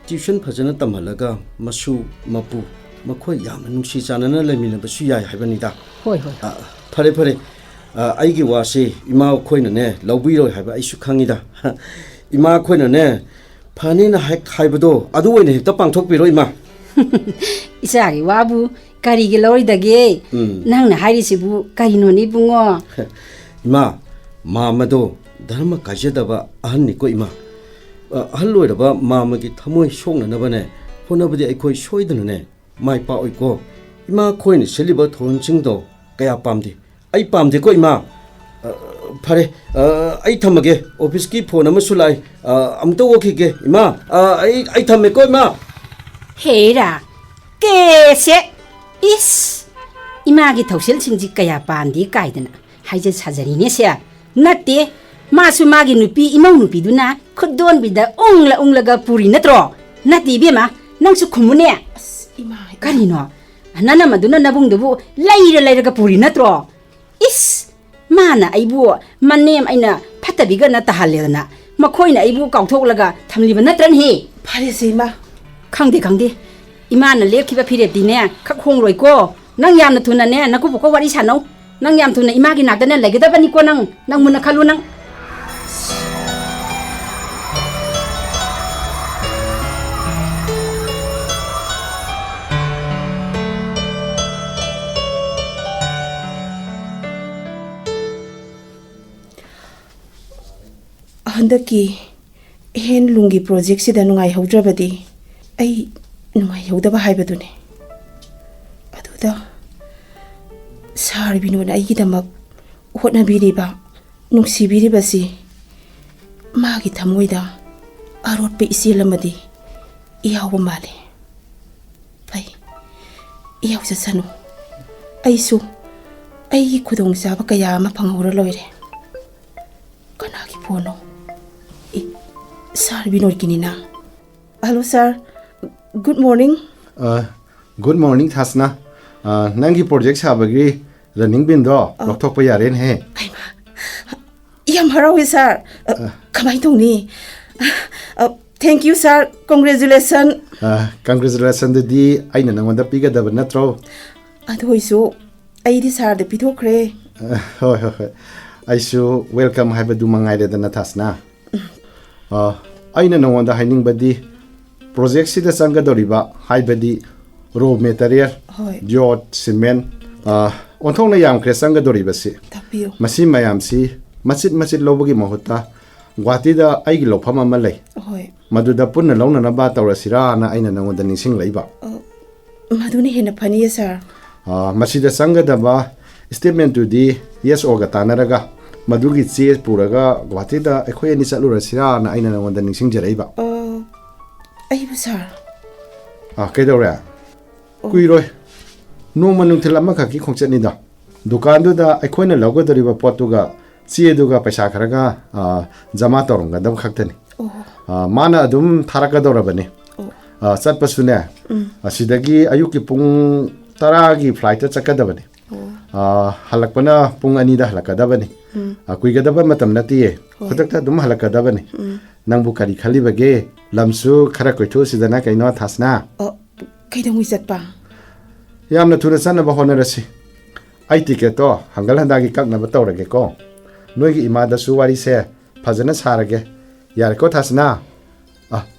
tuition phajana tamhalaga masu mapu makhoi yam nungsi chanana lemina ba su yai haibani da hoi phare ai gi wase ima khoina ne lawbi roi haiba ai su khangi da ima khoina ne phani na haibado adu oine hekta pangthok pi roi ima isa gi wabu kari gi lori dage nang na hairi sibu kari no ni bungo ima mamado dharma kajadaba ahni ko ima ahalloi raba mama gi thamoi songna na bane honabadi ai khoi soidana ne mai pa oi ko ima khoi ni seliba thon chingdo kaya pamdi ai pamdi ko ima phare ai thamage office ki phone ama sulai amto woki ge ima ai thamme ko ima hera ke se is ima gi thausil singji kaya pamdi kaidana haije sajari ne se natte masu magi nupi imau nupi duna khudon bida ungla ga puri natro nati bema nangsu khumune ima karino anana maduna nabung debu laira ga puri natro is mana aibu manem aina phatabiga na tahalena makhoina aibu kauthoklaga thamliba natran he phare seima khangde imana lekhiba phire dine khakhong loi ko nang yamna thuna ne naku ko wari sanau nang yam thuna imagi nakdana legedabani ko nang muna khalu nang handaki hen lungi project sida nungai haudrabadi ai nungai haudaba haibadune aduda sar binona ai gidamak hotna biriba nungsi biribasi magi thamoida arot pe isilamadi iyawa male pai iyawsa sanu aisu ai khudong saba kaya ma phangura loire kanagi pono Sir Binod kinina. Hello sir. Good morning. Good morning Thasana. Nangi project sabagi running bin do Athokpam yaren he. Ai ma. Yam harawi sir. Kamai tong ni. Thank you sir. Congratulations. Congratulations di aina nangwanda piga da natro. Adhoisu ai di sir de pithokre. Hoi. Aisu welcome haibadu mangai de na Thasana. aina nangwanda haining badi project sida sanga doriba haibadi raw material jot cement onthong na yam kre sanga doriba si tapio masi mayam si masit lobagi mahuta gwati da aigi lofam ama lei hoi maduda punna lawna na ba tawrasira na aina nangwanda ningsing leiba maduni hena phani sir masida sanga da ba statement to di yes oga tanaraga madugi che puraga gwati da ekhoi ani chalura sira na aina nangwanda ningsing jaraiba ai bu sir kedore kuiroi no manung thelama kha ki khongchani da dukan du da ekhoina logodoriba potuga che duga paisa kharaga jama toronga dam khaktani mana adum tharaka dorabani chatpasune asidagi ayuki pung 10 gi flight chakadabani halakpana pung ani da halakadabani kuigadaba matam natiye khutakta dum halakadabani nangbu kari khali bage lamsu khara koitho sidana kaino thasna kaidong wisatpa yamna thura sanna ba honarasi ai ticket to hangal handagi kakna ba tawrage ko noigi imada su wari se phajana sarage yar ko thasna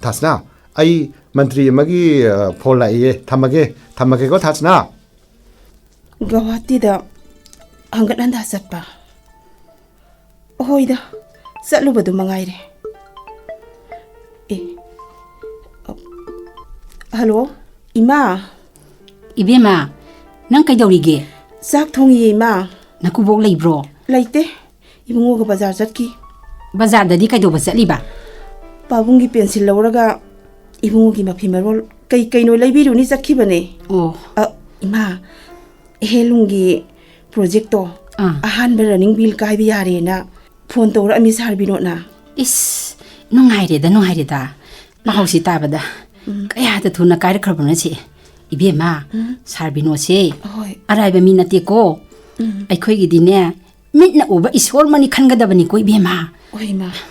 thasna ai mantri magi phol laiye thamage ko thasna Gawati da hangat nanda satpa hoida satlu badu mangaire Hello Ima Ibema nang kaidawrige sak thongi Ima nakubok leibro laite ibungo ga bazar satki bazar dadi kaidoba satliba pabungi pencil lawraga ibungo gi mafi marol kai no leibiru ni satki bane Ima helungi project to ahan running bill kai bi yare na phone to ra mi sar bino na is nungaire da mahausi tabada kaya ta thuna kai khrabna chi ibema sarbino se araiba mi nate ko ai khoi gi dine mitna uba isol mani khangadabani ko ibema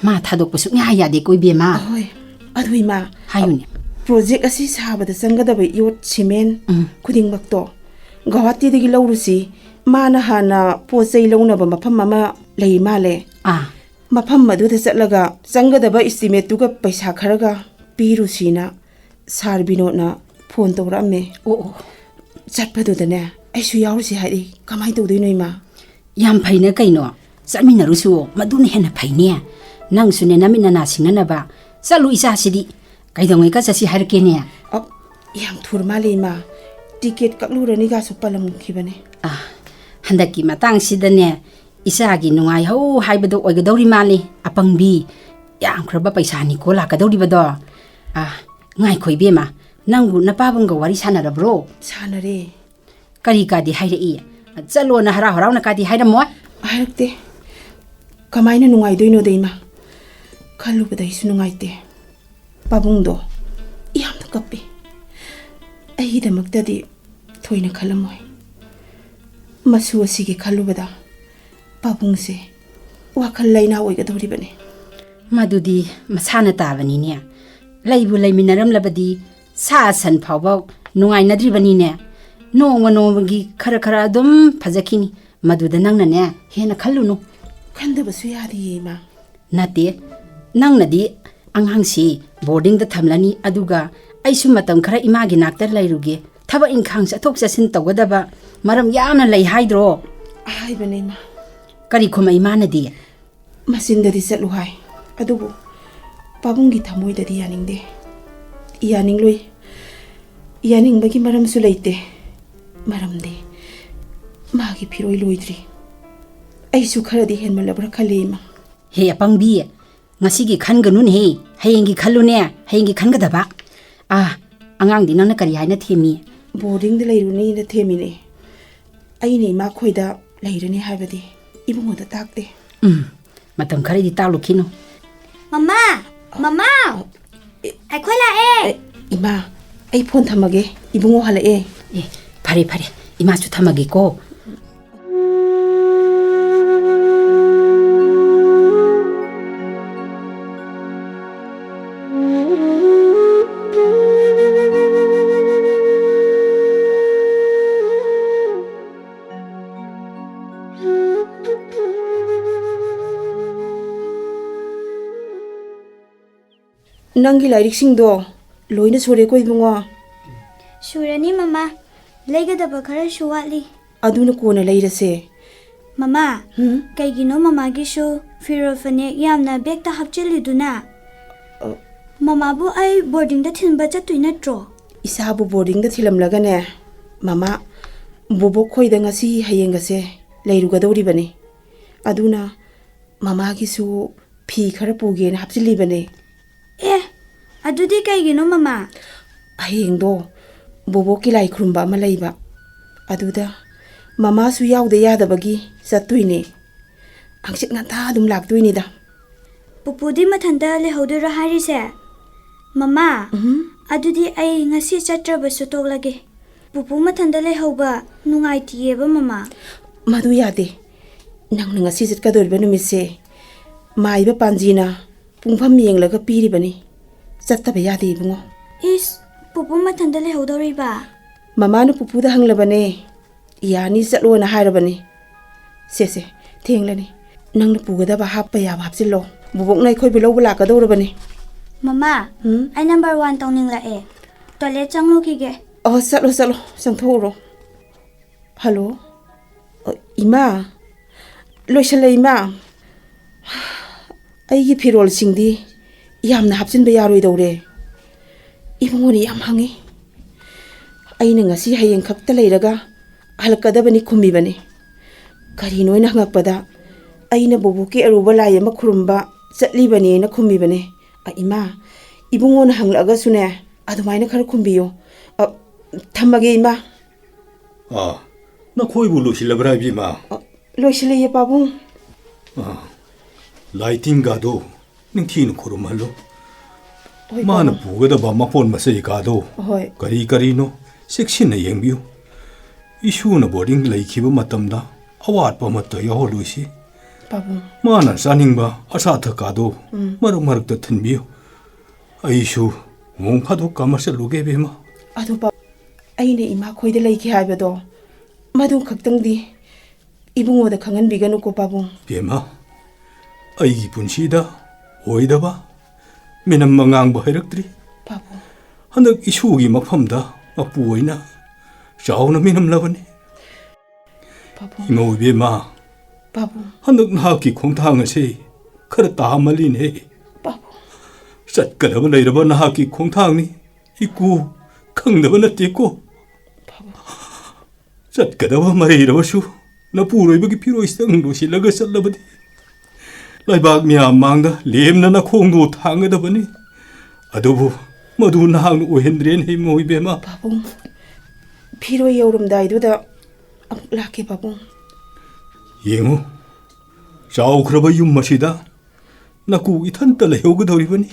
ma thadok pusu nya ya de ko ibema adhuima hayuni project asi sabada sangadaba yot cement khuding makto Gawati digi laurusi mana hana posei launaba mafam mama lei male mafam madu da satlaga sangadaba estimate tuga paisa kharaga pirusina sarbino na phone tawrame chatpadu dane aisu yaurusi haidi kamai tawdoi ma yam phaina kaino samina rusu madune hena phaine nang sune namina na singanaba salu isa sidi kaidongai ka sasi harkene yam thurmale ma ticket kaklurani ga supalam khibane handaki matang sidane isagi nungai ho haibado oigadori mali apangbi yang khraba paisa ni ko la kadori bado ngai khoibe ma nangu napabanga wari sanara bro sanare kari ka di haire i chalo na hara harauna ka di haira mo harakte kamaina nungai doino deima khalu badai su nungai te pabungdo yam to kappe ai da magdadi thoina khalamoy masu asigi khalubada pabungse wakhal laina oigadori bane madudi masana tabani ne laibu laiminaram labadi sa san phawba nungai nadri bani ne nonggi khara dum phajaki maduda nangna ne hena khallunu khanda basu yadi ma nate nangnadi anghangsi boarding da thamlani aduga aisu matam khara imagi naktar lairuge thaba inkhang sathok sasin tawgadaba maram yamna lei haidro ai bane ma kari khoma imana di masindadi satlu hai adubu pabungi thamoi dadi yaningde yaningloi yaning bagi maram su leite maramde magi phiroi loidri aisu khara di henma labra khalema he apangbi ngasigi khanganu ne hayengi khallune hayengi khangadaba angang di nang na kari haina themi boarding de leiruni na themi ne aini ma khoida leirani haibadi ibungo da takte matam khari di talu khino mama ai khoila ima ai phone thamage ibungo hala phare ima chu thamage ko Nangi lairik singdo loina sore ko ibungo surani mama leigadaba khara shuwali aduna kona leirase mama kaigino mama gisho firofane yamna bekta hapchiliduna mama bu ai boarding da thinba chatui natro isabu boarding da thilam lagane mama bobo khoida ngasi hayengase leiruga dori bane aduna mama gisu phi khara puge na hapchili bane adudi kaigino mama hayengdo bobo ki lai khurumba ma leiba aduda mama su yaude yadabagi satuine angsit nga ta dum laktuini da pupudi mathanda le hodura harise mama adudi ai ngasi chatra basu toglage pupu mathanda lehauba nungai tiyeba mama. Madu yade. Nang nang asi zit kador ba numise. Mai ba panjina pungpham yenglaga piri bani. Chatta ba yade ibungo. Is pupu mathanda lehaudori ba. Mama nu pupu da hanglabane. Yani chatlo na hairabani. Se thenglani. Nang nu pugada ba happa ya hapsilo. Bubok nai khoi bilau bula ka dorabani. Mama, I number 1 tawning la e. Toilet changlo kige. Oh, salo sangthoro. Hello. Ima. Loishala ima. Aigi phirol singdi yamna hapsin ba yaroi dore. Ibungoni yam hangi. Aina ngasi hayeng khakta leiraga halakadabani khumbi bani. Kari noina hangakpada aina bobuki aruba lai ama khurumba chatli bani na khumbi bani. Ima ibungona hanglaga sune adumaina khar khumbiyo. Thamage ima. Na khoi bu losilabra bi ma. Loisile ye babung. Lighting ga do ningthi nu khurumalo. Mana pugada ba mapon masai ga do. Kari no section na yengbiu. Issue na boarding laikhiba matamda awat pa matta yaho luisi. Babung. Mana saningba asa thaka do maruk ta thinbiu. Aishu mong phadu kamarsa luge bema. Adu ba aine ima khoide laiki haibado. Madu khaktangdi ibungo da khangan biganu ko babung. Bema aigi punsida oidaba minam mangang ba hairaktri. Babung. Handak issue gi mafamda mapu oina chauna minam labani. Babung. Imo bema. Babung. Handak na ki khongthang ase khara ta mali ne. Babung. Sat kadaba leiraba na ki khongthang ni iku khangdaba na te ko. Sat kadaba mareiraba su na puroi bagi piro istang do silaga salabadi. Laibak miya mangda lemna na khongdo thangada bani. Adubu madu na hang ohendren he moi bema. Babung. Piro yorum daidu da laki babung. Yengo chau khraba yum masida naku ithanta lehog dori bani.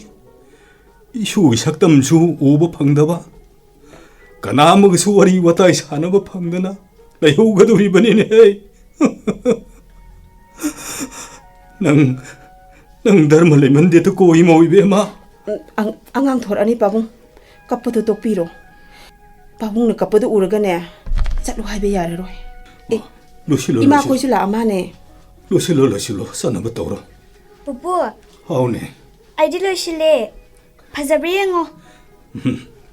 Isu saktam su oba phangdaba. Kanamag su wari watai sanaba phangdana lehog dori bani ne. Nang dharma lemande to koi moi bema. Angang thor ani babung kapatu tokpiro. Babung na kapatu uraga ne chatlu haibe yararoi. Losilo Ima ko sila amane. Losilo sanaba tawra. Pupu, Haune. aidi loisile. Pazabriengo.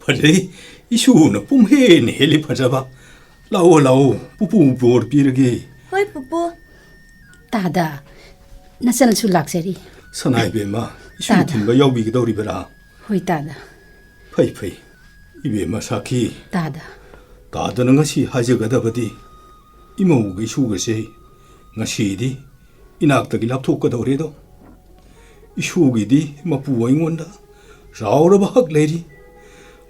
Pare isu na pumhe ne heli phajaba. Lao pupu bor pirage. Hoi pupu. Tada nasan su laksari. Sanai bema isu thimba yawbi gi dawri bera. Hoi tada. Phai ibema sakhi. Tada Tada ngasi hajagadabadi. Imo gi su ga se ngasi di inakta gi lapthok ka dawre do. Isu gi di mapu aingonda rauraba hak leiri.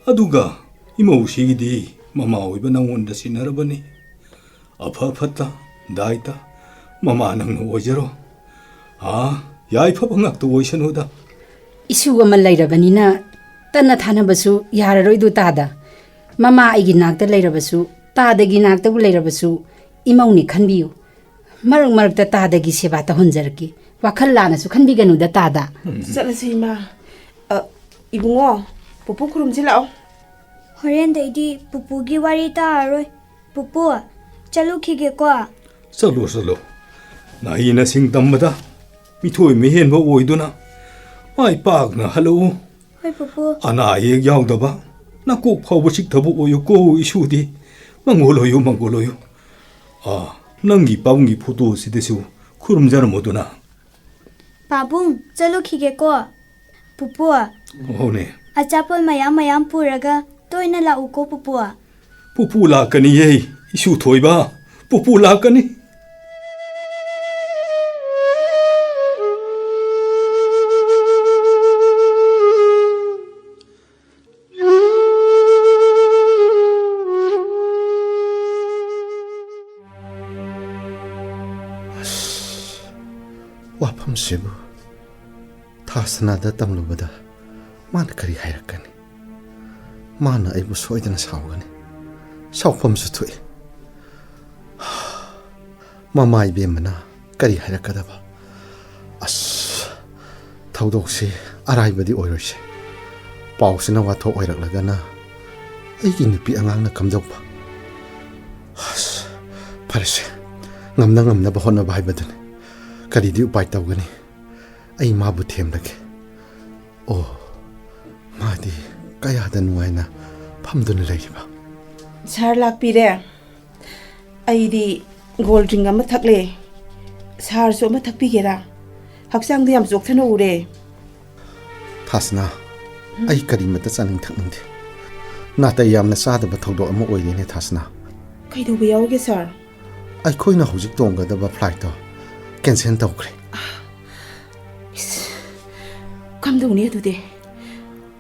Aduga imo si di mama oiba nangonda sinarabani. Apha phata daita mama nang ojero. Yai pha bangak to oisanoda. isu ama lairabanina tanna thanabasu yararoidu tada. Mama aigi nakta lairabasu tadagi nakta bu lairabasu imauni khanbiyu. Marak tadagi seba ta honjarki. Wakhal lana su khanbiganu da tada. Salasima. Ibungo pupu kurum jilao. Horen daidi pupu gi wari ta aroi. Pupu, chalu khige ko. Salo. Naina sing tambada. Mithoi mehen ba oiduna. Mai pak na hello. Hoi pupu. Ana ye yaudaba. Na ko phawba sik thabu oyo ko isu di. Mangoloyo. Nangi paungi photo sidesu khurum jar moduna. Babung, chalu khige ko. Pupu, Hone. achapol mayam puraga toina la uko pupu. Pupu la kani ye isu thoiba. Pupu la kani. Wapamsibu Thasana da tamlubada man kari hairakani. Mana aibu soidana saugani. Saikhomsu thui. Mama Ibemna kari hairakadaba. As thaudoksi araibadi oirose. Pausina wathok oiraklagana aigi nupi angangna kamdauba. As parase ngamna bahona baibadane. Kari di upai tawgani. Ai mabu themlage. Oh madi kaya da nuaina phamduna leiba. Sar lakpire. Ai di gold drink ama thakle. Sar so ama thakpigera. Haksang di am jokthana ure. Thasana ai kari mata chaning thakningde. Nata yamna sadaba thawdo ama oirine Thasana. Kaido biyawge sir. Ai khoina hojik tonggadaba flight to cancel tawkre. Kamduni adude.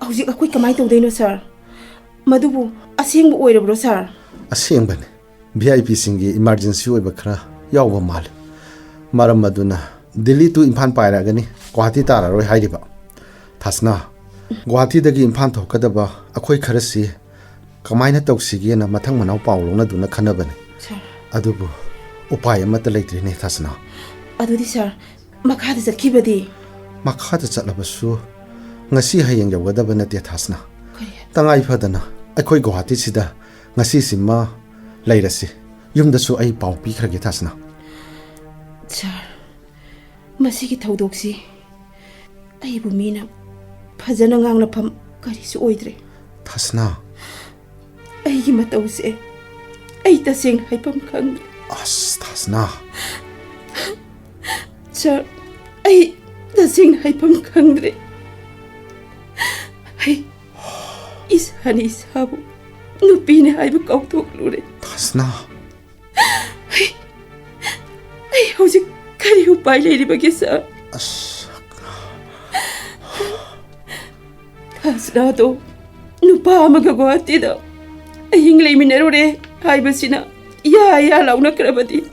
Hojik akoi kamai tawdeino sir. Madubu asengbu oirabro sir. Asengbane VIP singi emergency oiba khara yawba mal. Maram maduna Delhi to Imphal pairagani Guwahati tararoi hairiba. Thasana Guwahati dagi Imphal thokadaba akhoi kharasi kamaina tawsigena mathang manau paulona duna khanabane. Adubu upai amata leitrine Thasana. Adudi sir makhada chatkibadi. Makhada chatlabasu ngasi hayeng yawgadaba nate Thasana. Tangai phadana akhoi Guwahati sida ngasi sima leirasi yumdasu ai pau pikrage Thasana. Sir masigi thaudoksi aibu mina phajana ngangna pham karisu oidre. Thasana Aigi matause ai taseng haipam khang. As Thasana Sir ai taseng haipam khangre. Ai is hani sabu nupine haibu kautoklure. Thasana Ai hojik kari upai leiribage sir. as Thasana do nupa amaga Guwahati da ahing leiminarure haibasina ya launa krabadi.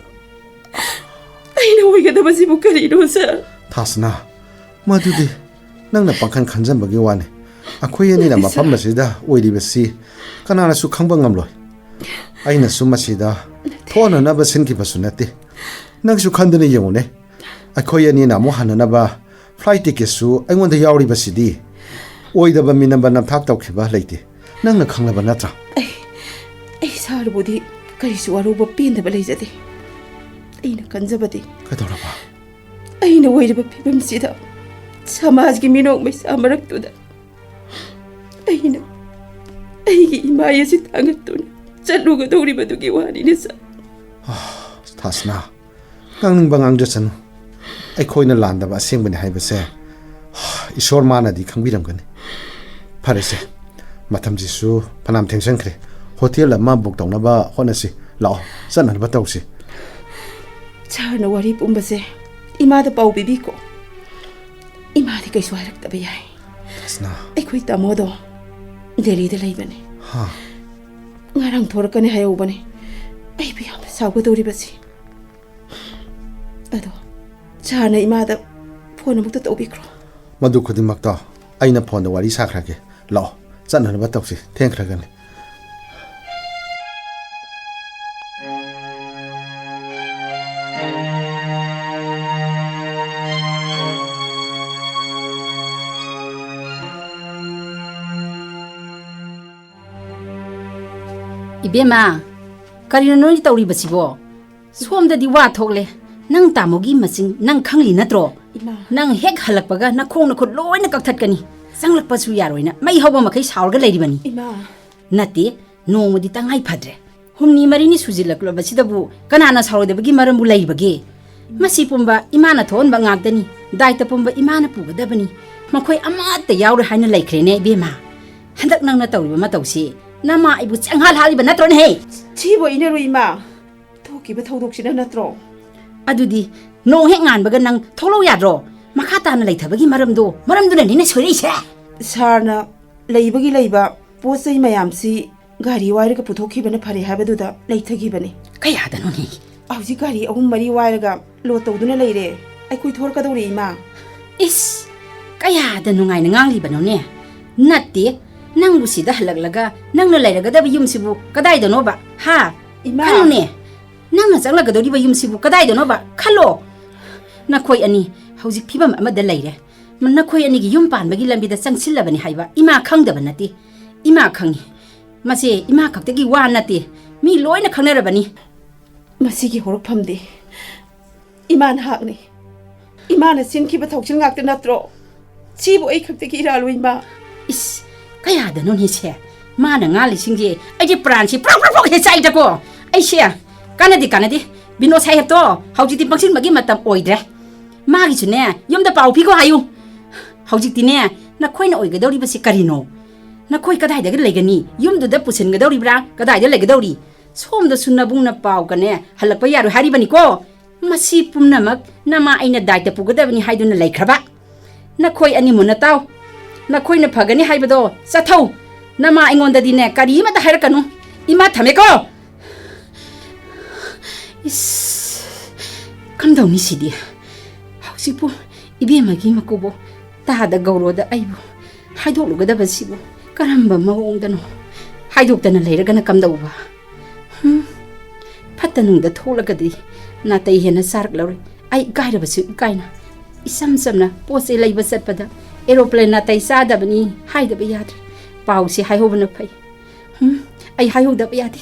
Aina oigadabasibu karino sir. Thasana madudi nangna pangkhan khanjam bagi wane akhoi ani na mafam masida oiribasi kanana su khangba ngamloi aina su masida thona na basin ki basunate nang su khandane yengone akhoi ani na mo hanana ba flight ticket su aingonda yauri basidi oidaba minamba nam thak tawkhiba leite nangna khanglaba natra Ai sar budi karisu aruba pindaba leijade. Aina kanjabadi kadoraba aina oiriba phibam sida samajgi minok mai samaraktuda aina aigi imaya si thangatun chaluga doribadugi wani ne sa. Thasana kangning bangang jasanu aikhoina landaba asengbani haibase isor mana di khangbiramgani pharese matamjisu phanam thengsankre hotel ama book tawnaba honasi lao sananba tawsi. Charna wari pumbase imada pau bibi ko imadi kaisu hairakta yai. Thasana Aikhoi tamodo Delhi da leibane. ha Ngarang thorakane hayobane ai bi am sago doribasi. Ado charna imada phone mukta tobikro. madu khudimakta aina phone da wari sakhrage lao sananba tawsi thengkragani. Ibema karino noi tawri basibo somda di wa thokle nang tamogi masing nang khangli natro Ima nang hek halakpaga na khong na khut loina kaktat kani sanglak pasu yaroina mai hoba makai saurga leiribani ima nati nongmudi tangai phadre humni marini sujilaklo basidabu kanana saurodebagi marambu leibage masi pumba imana thon ba ngakdani daita pumba imana pugadabani makhoi amata yaure haina laikhrene bema handak nang na tawriba matawsi nama ibu changhal haliba natron he chibo ina ru ima thoki ba thaudoksina natro. adudi no hek ngan baga nang tholo yadro makata na leithabagi maramduna nina soreise Sarna leibagi leiba posai mayamsi gari wairaga puthokibana phare habaduda leithagibani. kaya da no ni Auji gari ahum mari wairaga lo tawduna leire aikoi thorka dawri ima. is kaya da nungai na ngang liba no ne natti Nang busida halaglaga, nang na lairagada ba yumsibu, kaday dono ba? Ha? Ima. Kalo ne? Nang na changlagadori ba yumsibu, kaday dono ba? Kalo! Nakoy ani, hauzik phibam amada laire. Man nakoy ani gi yum panbagi lambida changsilabani haiba, ima khangdaba nati. Ima khangi. Mase ima khaktagi wa nati. Mi loina khangnarabani. Masigi horokpamdi. Iman hakni. Imana sinkiba thokchil ngakta natro. Chibu ai khaktagi iralu ima. Is, kaya da non hise. Mana ngali singje, aje pransi prok he chai dako. Ai se, kanadi. Bino sai hepto, haujiti pangsin magi matam oidre. Magi chune, yomda pau phi ko hayu. Haujiti ne, na khoina oigadori basi karino. Na khoi kadai da legani, yomdu da pusin gadori bra, kadai da legadori. Som da sunabung na pau kane, halakpa yaru hari bani ko. Masi pumnamak nama aina daita pugadabani haiduna laikhraba. Na khoi ani munataw. Na khoi na phagani haibado, sathau. Nama aingonda dine kari mata hairakanu. Ima thame ko. Is kamdau ni sidi. Hausipu ibemagi makubo tada Gouro da aibu. Haidolugadaba sibu. Karamba maongdano. Haidokdana leiragana kamdauba. Fatanungda tholagadi. Natai hena sark lori. Ai gairabasu ikaina. Isam samna pose laiba satpada. Aeroplane natai sadabani haidaba yadri. Pausi haihobana pai. Ai haihobdaba yadi.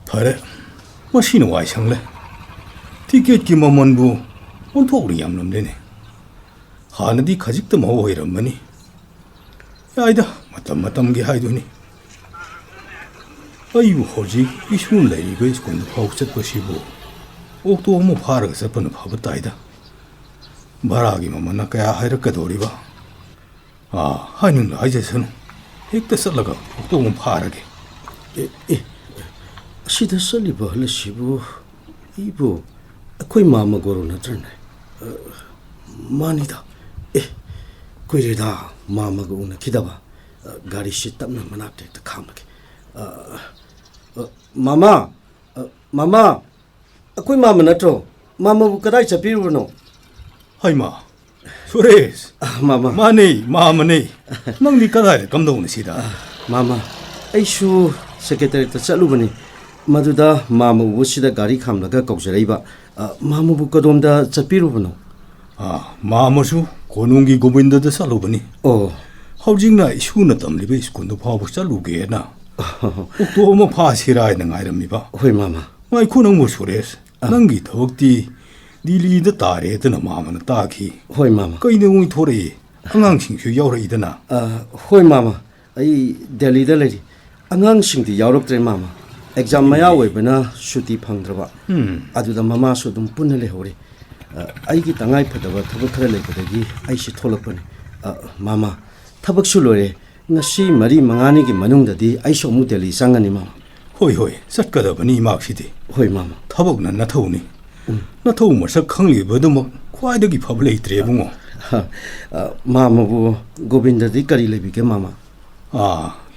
Pare, machine wai changle. Ticket ki mamanbu on thori yam namle. Hanadi khajik ta maw hoiramani. Aida matam gi haiduni. Ayu hoji ishun lai go iskon phauchat pasibo. Okto mo pharaga sapan phabataida. Baragi mamana kaya hairakadori ba. Hanung lai jasan. Ekta salaga okto mo pharage. Sida saliba halasibu ibu akoi mama Gouro natrane manida koireda mama go una kidaba gari shitapna manapte ta khamake mama akoi mama natro mama bu kadai chapiruno Haima Suresh mama mane nangdi kadai kamdong sida mama aishu secretary ta chalubani Maduda mama wusida gari khamlaga kaujariba mama bu kadomda chapirubano mamasu konungi Govinda da salubani haujingna isuna tamliba iskun do phabu chaluge na ukto mo phasirai na ngairamni ba hoi mama mai khunang mo Suresh nangi thokti dili da tare da na mama na taki hoi mama kaine ui thore angang singsu yaurei da na hoi mama ai Delhi da lady angang singdi yauroktre mama exam maya webana shuti phangdraba aduda mama so dum punna le hore ai gi tangai phadaba thabak khara le kadagi ai si tholakpani mama thabak su lore ngasi mari mangani gi manungda di ai so mu Delhi sangani mama hoi satkadabani maksidi hoi mama thabak na nathoni nathau masak khangli badum khwaidagi phablei trebungo mama bu Govinda di kari lebi ke mama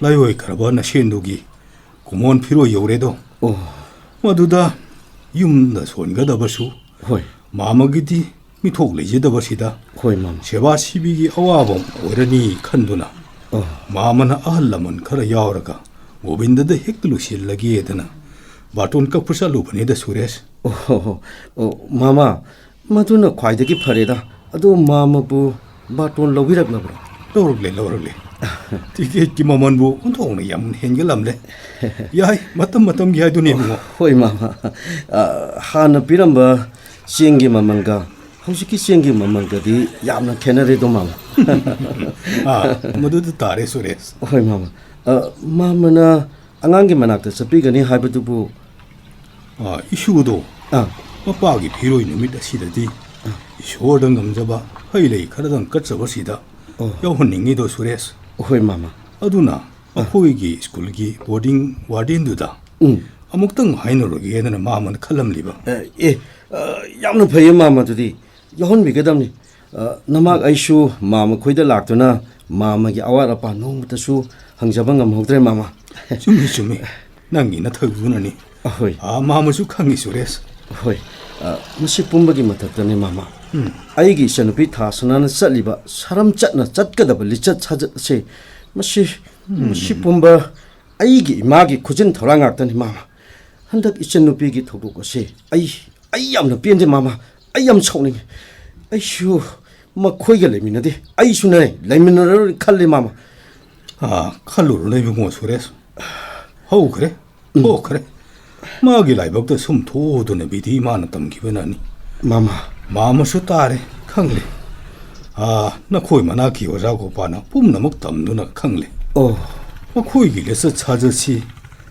laihoi karaba na sendugi kumon phiro yoredo maduda yumda songadabashu hoi mamagidi mithok lejedabasida hoi mama seba sibigi awabam orani khanduna mamana ahallaman khara yauraga Govinda da heklu shillagi edana baton ka pusalu bane da Suresh mama maduna khwaidagi phareda adu mama bu baton lobirak labra lawrle ticket ki maman bu onthong yam hengalamle yai matam gi haiduni bungo hoi mama hana piramba sengi mamanga hosiki sengi mamanga di yamna khenare do mama madu tare Suresh hoi mama mama na angangi manakta sapigani haibadu bu issue do mapagi phiroi numit asidadi ishodang ngamjaba hailei kharadang katsabasida yauhningi do Suresh hoi mama aduna akhoigi school gi boarding warden duda amuktang hainorogi edana mama khalamliba yamna phaye mama tudi yahon bigadamni namak aishu mama khoida laktuna mama gi awara pa nongmata su hangjaba ngam hogdre mama ꯆꯨꯝꯃꯤ ꯅꯪꯒꯤ ꯅꯊꯛꯇꯨꯅꯅꯤ ꯑꯍꯣꯏ ꯃꯥꯃꯁꯨ ꯈꯪꯉꯤ ꯁꯨꯔꯦꯁ ꯍꯣꯏ ꯃꯁꯤ ꯄꯨꯝꯕꯒꯤ ꯃꯊꯛꯇꯅꯤ ꯃꯥꯃꯥ ꯑꯩꯒꯤ ꯏꯆꯟꯅꯨꯄꯤ ꯊꯥꯁꯅꯥꯅ ꯆꯠꯂꯤꯕ ꯁꯔꯝ ꯆꯠꯅ ꯆꯠꯀꯗꯕ ꯂꯤꯆꯠ ꯁꯥꯖꯠ ꯑꯁꯤ ꯃꯁꯤ ꯄꯨꯝꯕ ꯑꯩꯒꯤ ꯏꯃꯥꯒꯤ ꯈꯨꯖꯤꯟ ꯊꯧꯔꯥꯡ ꯉꯥꯛꯇꯅꯤ ꯃꯥꯃꯥ ꯍꯟꯗꯛ ꯏꯆꯟꯅꯨꯄꯤꯒꯤ ꯊꯧꯗꯣꯛ ꯑꯁꯤ ꯑꯩ ꯌꯥꯝꯅ ꯄꯦꯟꯗꯦ ꯃꯥꯃꯥ ꯑꯩ ꯌꯥꯝ ꯁꯥꯎꯅꯤꯡꯉꯤ ꯑꯩꯁꯨ ꯃꯈꯣꯏꯒ ꯂꯩꯃꯤꯟꯅꯗꯦ ꯑꯩꯁꯨꯅꯦ ꯂꯩꯃꯤꯟꯅꯔꯣꯏ ꯈꯜꯂꯤ ꯃꯥꯃꯥ ꯈꯜꯂꯨꯔꯅꯨ ꯏꯕꯨꯡꯉꯣ ꯁꯨꯔꯦꯁ ꯍꯧꯈ꯭ꯔꯦ ꯊꯣꯛꯈ꯭ꯔꯦ ꯃꯥꯒꯤ ꯂꯥꯏꯕꯛꯇ ꯁꯨꯝ ꯊꯣꯛꯗꯨꯅ ꯕꯤꯙꯤ ꯃꯥꯅ ꯇꯝꯈꯤꯕꯅꯅꯤ ꯃꯥꯃꯁꯨ ꯇꯥꯔꯦ ꯈꯪꯂꯦ ꯅꯈꯣꯏ ꯃꯅꯥꯛꯀꯤ ꯑꯣꯖꯥ ꯒꯣꯄꯥꯅ ꯄꯨꯝꯅꯃꯛ ꯇꯝꯗꯨꯅ ꯈꯪꯂꯦ ꯃꯈꯣꯏꯒꯤ ꯂꯤꯆꯠ ꯁꯥꯖꯠꯁꯤ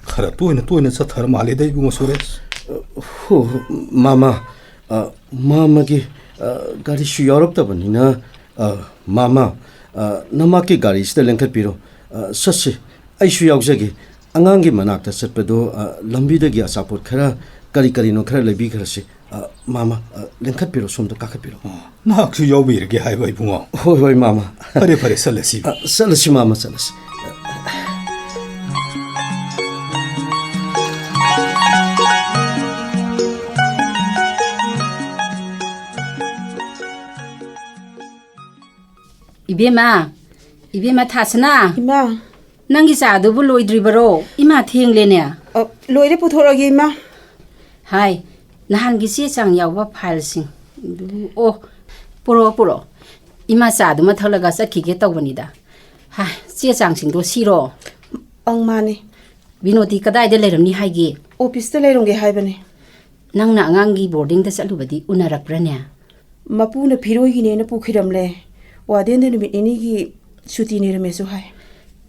ꯈꯔ ꯇꯣꯏꯅ ꯆꯠꯊꯔ ꯃꯥꯜꯂꯦꯗ ꯏꯕꯨꯡꯉꯣ ꯁꯨꯔꯦꯁ ꯃꯥꯃꯒꯤ ꯒꯥꯔꯤꯁꯨ ꯌꯥꯎꯔꯛꯇꯕꯅꯤꯅ ꯃꯥꯃꯥ ꯅꯃꯥꯛꯀꯤ ꯒꯥꯔꯤꯁꯤꯗ ꯂꯦꯡꯈꯠꯄꯤꯔꯣ ꯆꯠꯁꯤ ꯑꯩꯁꯨ ꯌꯥꯎꯖꯒꯦ ꯑꯉꯥꯡꯒꯤ ꯃꯅꯥꯛꯇ ꯆꯠꯄꯗꯣ ꯂꯝꯕꯤꯗꯒꯤ ꯑꯆꯥꯄꯣꯠ ꯈꯔ ꯀꯔꯤꯅꯣ ꯈꯔ ꯂꯩꯕꯤꯈ꯭ꯔꯁꯤ ꯃꯥꯃꯥ ꯂꯦꯡꯈꯠꯄꯤꯔꯣ ꯁꯣꯝꯗ ꯀꯥꯈꯠꯄꯤꯔꯣ ꯅꯍꯥꯛꯁꯨ ꯌꯥꯎꯕꯤꯔꯒꯦ ꯍꯥꯏꯕ ꯏꯕꯨꯡꯉꯣ ꯍꯣꯏ ꯃꯥꯃꯥ ꯐꯔꯦ ꯆꯠꯂꯁꯤ ꯃꯥꯃꯥ ꯆꯠꯂꯁꯤ Ibema Thasana. Ima. Nangi sadubu loidribaro. Ima thenglene. Loide puthoragi ima. Hai. Nahan gisi chang yawa file sing. Puro. Ima sadu mathalaga sakhige tawbanida. Hai, che chang sing do siro. Ang mane. Binoti kadai de leramni haigi. Office te lerunge haibane. Nangna angangi boarding da salubadi unarakprane. Mapuna phiroi ne na pukhiramle. Waden de numit inigi suti ne remesu hai.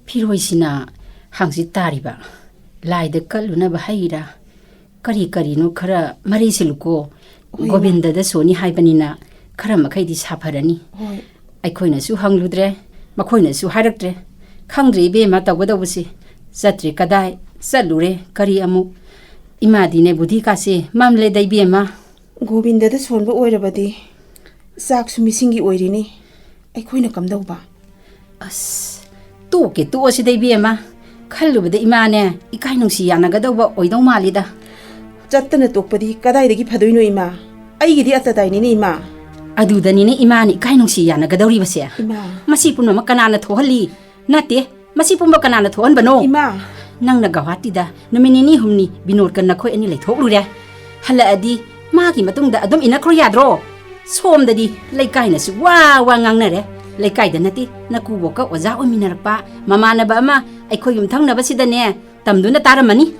Phiroisina hangsi tariba. Lai de kaluna bahaira. Kari no khara mari siluko. Govinda da soni haibanina khara makai di sapharani. Aikhoina su hangludre, makhoina su hairaktre. Khangdre be ma tawgadawsi. Satri kadai salure kari amu. Imadi ne budhi kase mamle dai be ma. Govinda da sonba oirabadi. Sak su misingi oirini. Aikhoina kamdawba. Toke to si dai be ma. Khallubada imane ikainungsi yanagadawba oidaw malida. Chattana tokpadi kadaidagi phadoino ima. Aigidi atadaini ni ima. Adudani ne imani ikainungsi yanagadawri base. Ima. Masi punma makanana thohali. Nate masi pumba kanana thohan bano. Ima. Nang nagawati da naminini humni binod kan nakhoi ani leithoklure. Hala adi magi matungda adum inakro yadro. Somdadi leikaina su wa ngangnare. Leikai da nati nakuboka oza ominarakpa mamanaba ama aikhoi yumthangnaba sidane tamduna taramani.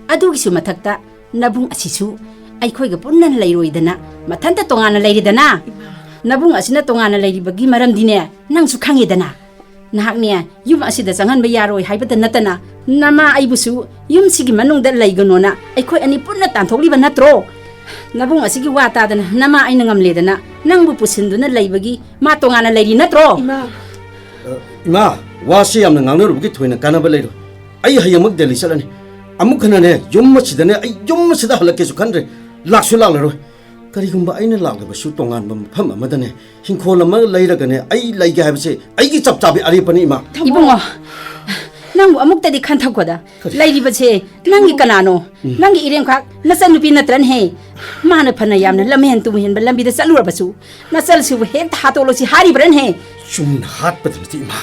Adugisu mathakta Nabung asisu aikhoiga punnan leiroidana mathanta tongana leiridana nabung asina tongana leiribagi maramdine nangsu khangedana nahakne yum asida changan ba yaroi haibata natana nama aibusu yum sigi manungda leiganona aikhoi ani punna tanthokliba natro nabung asigi wata dana nama aina ngamledana nangbu pusinduna leibagi ma tongana leiri natro ima wasi yamna ngangnarugi thoina kanaba leiro ai hayamak deli salani amukhana yummasida ai yummasida halake su khandre laksu laklaro karigumba aina laklaba su tongan bam pham amadane hinkhol ama leiragane ai leige habse ai gi chapchabi aripani ima ibungo nang amukta di khanthakkoda leiri bache nangi kanano nangi iremkha nasanupi natran he mana phana yamna lamen tu hen lambi da salura basu nasal su he thatolo si hari bran he chum hat padati ima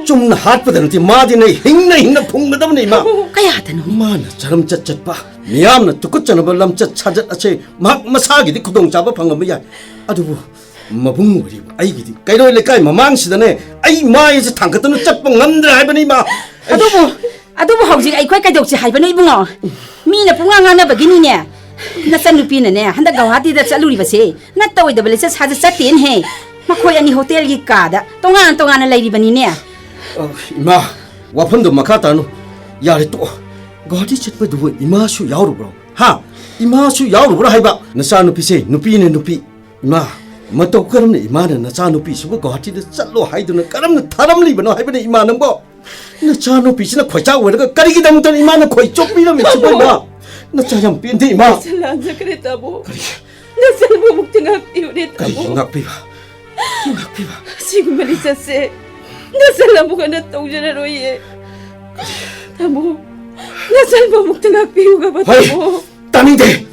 chumna hat padati madi nei hingna phungmadam nei ma kaya tanu mana charam chatpa miyamna tukutchana balam chat sajat ache mak masagi di khudong chaba phangam ya adubu mabung ri ai gi kairoi lekai mamang sidane ai mai je thangkatanu chatpa ngamdra haibani ma adubu hauji ai khoi kaidokchi haibani ibungo mina punganga na bagini ne nasanupi ne handa gawati da chaluri base na tawai da balesa saja chatin he makhoi ani hotel gi kada tongan leiri bani ne ima waphandu makhatanu yare to gadi chatpa du ima shu yaurubro ha ima shu yaurubro haiba nacha nupi se nupi ne nupi ima matok karam ne ima na nacha nupi su gadi da chatlo haiduna karam na tharam li bano haiba ne ima nangbo nacha nupi sina khoicha weraga kari gi dam tan ima na khoi chokpi na me chubai ba nacha yam pinte ima salan zakre tabo nasal mo muktinga piure tabo ngakpi ba sigmali sase nasal mo kana tawjana roye tabo 나 살바 목탕학 비우가 받고. 따닝대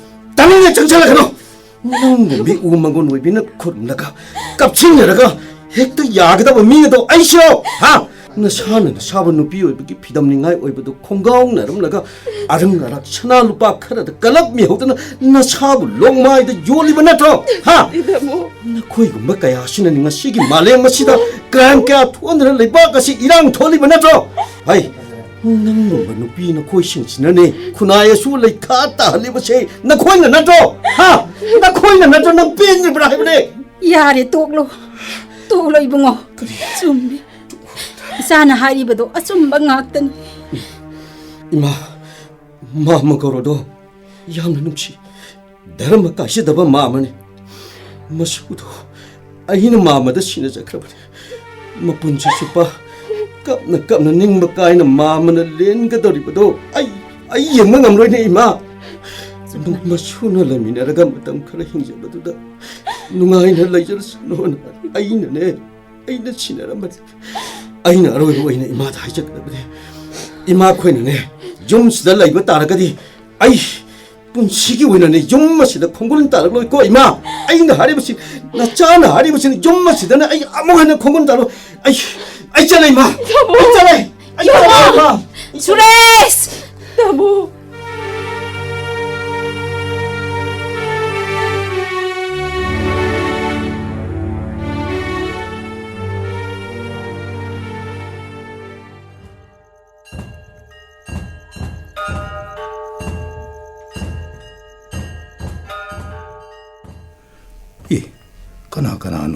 정찰하가노. 놈이 우만고 노이비는 코름나가 깝친내라가 핵도 야그다고 미에도 아이쇼. 하. 나 사는 사번 누비 오이비기 비담닝아이 오이비도 콩가옹 나름나가 아름나락 천하루빠 카라다 깔락 미호드나 나 사부 롱마이도 요리바 나트로. 하. 이다모. 나 코이구마 까야 하시는 닝아 시기 말랭 마시다 그랑까 투언을 레바가시 이랑 토리바 나트로. 아이. 낭놈바 누비나 코이 싱신하네 쿠나의 수레 카타 할리버세 나 코이나 나트로. 하. 나 코이나 나트로 나 뺀니브라 해보네. 야래 똑로 이봉어. 좀 이사나 하리버도 아좀 방학더니. 이마 마마 걸어도 양는 놈치 내가 가시다봐 마마네 마수도 아이는 마마다 신어자 그러버려 마분지 수빠 깝나 닝마까이는 마마는 렌가더리버도 아이 영망 암로이네 이마 마수나 라미나라가 마담 카라 행자버도다 누가이나 라이저스 노나 아이나네 아이나 신어란 말이야 아이나 알아보고 아이나 이마다 하이자 그러버려 이마 코이네 좀시다 라이브 따라가디 아이 분식이 왜나네 좀마시다 콩고는 따라고 있고 이마 아이나 하리버시 나 짜나 하리버시는 좀마시다네 아이 아무거나 콩고는 따라 아이 있잖아 이마 있잖아 이마 수레스! 다모. Kana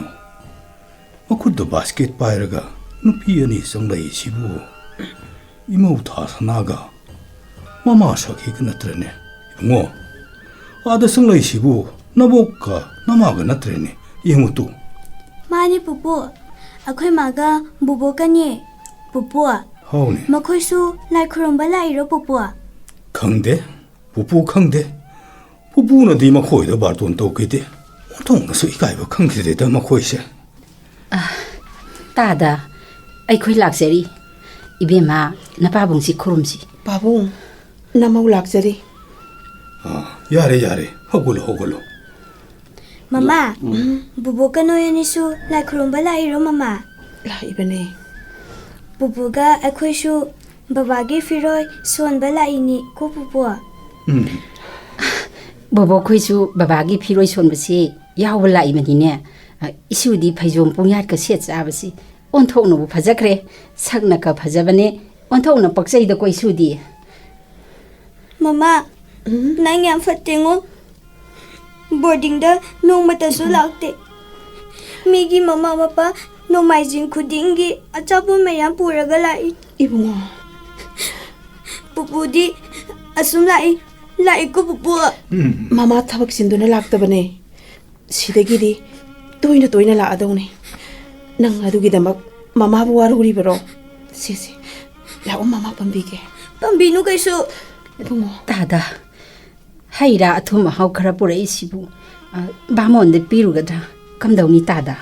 makhudda basket pairaga nupi ani sanglai sibu imau Thasanaga mama sakhi kanatrene ngo ada sanglai sibu nabokka namaga natrene yemutu Mani pupu akhoi maga bubo kanye pupu haune makhoi su lai khurumba lai ro pupu khangde pupu khangde pupu na di makhoi da barton to kete thong su ikai ba khangde da makhoi se 따다 아이코이 락세리 이베마 나빠봉시 코름시 바봉 나마우 락자리. 야래 허골로 Mama bubo kano yani su lai khurumba lai ro mama 라 이번에 bubuga akhoi su babagi firoi sonba lai ni ko pupu 보보 코이수 바바기 피로이 손버시 야오블라 이만이네 이슈디 파이좀 뽕야tka 셋자버시 온톡노부 파자크레 saknaka phajabane onthona paksaida koi sudi Mama nang yam fatengo boarding da nongmata su lakte migi mama papa no maijin khudingi achapu mayam puraga lai 이봉어. pupudi asum lai ko pupu 마마 타박 신도네 락다버네. 시대기디 또이나 라아동네. 낭 아두기다막 마마부 와루리버로. 시시. 라고 마마 밤비게. pambinu kaisu 이봉어. 따다 하이라 아톰 하우카라 보레이시부 바몬데 비루가다 감다우니 따다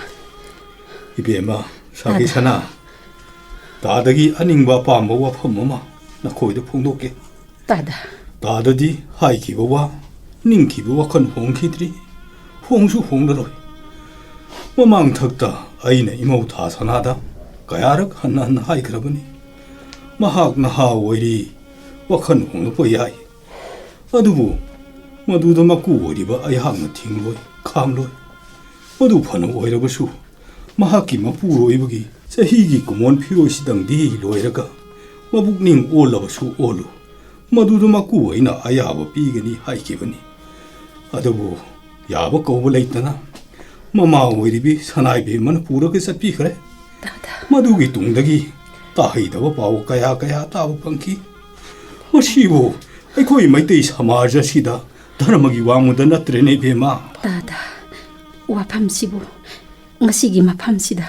Ibema Sakhisana Dadagi aningba pamba wa phamma na khoida phongdoke 따다 Dadadi haiki bawa ningki bawa kan hongkhidri hongsu honglaroi mamang thakta aina imau Thasanada kayarak hanan haikrabani mahak na ha oiri wakhan hongpo yai adubu maduda maku oiriba ayhangna thingloi khamloi madu phano oirabasu mahaki mapuroibagi sahigi kumon phirosidangdi loiraga mabukning olabasu olu maduda maku aina ayaba pigani haikibani adubu yaba kawba leitana mama oiribi sanaibi man puraga satpi khare madugi tungdagi tahidaba paw kaya tabu pangki masibo aikoi maitei samaja sida dharmagi wamuda natrene bema 따다 와팜시부 ngasi maphamsida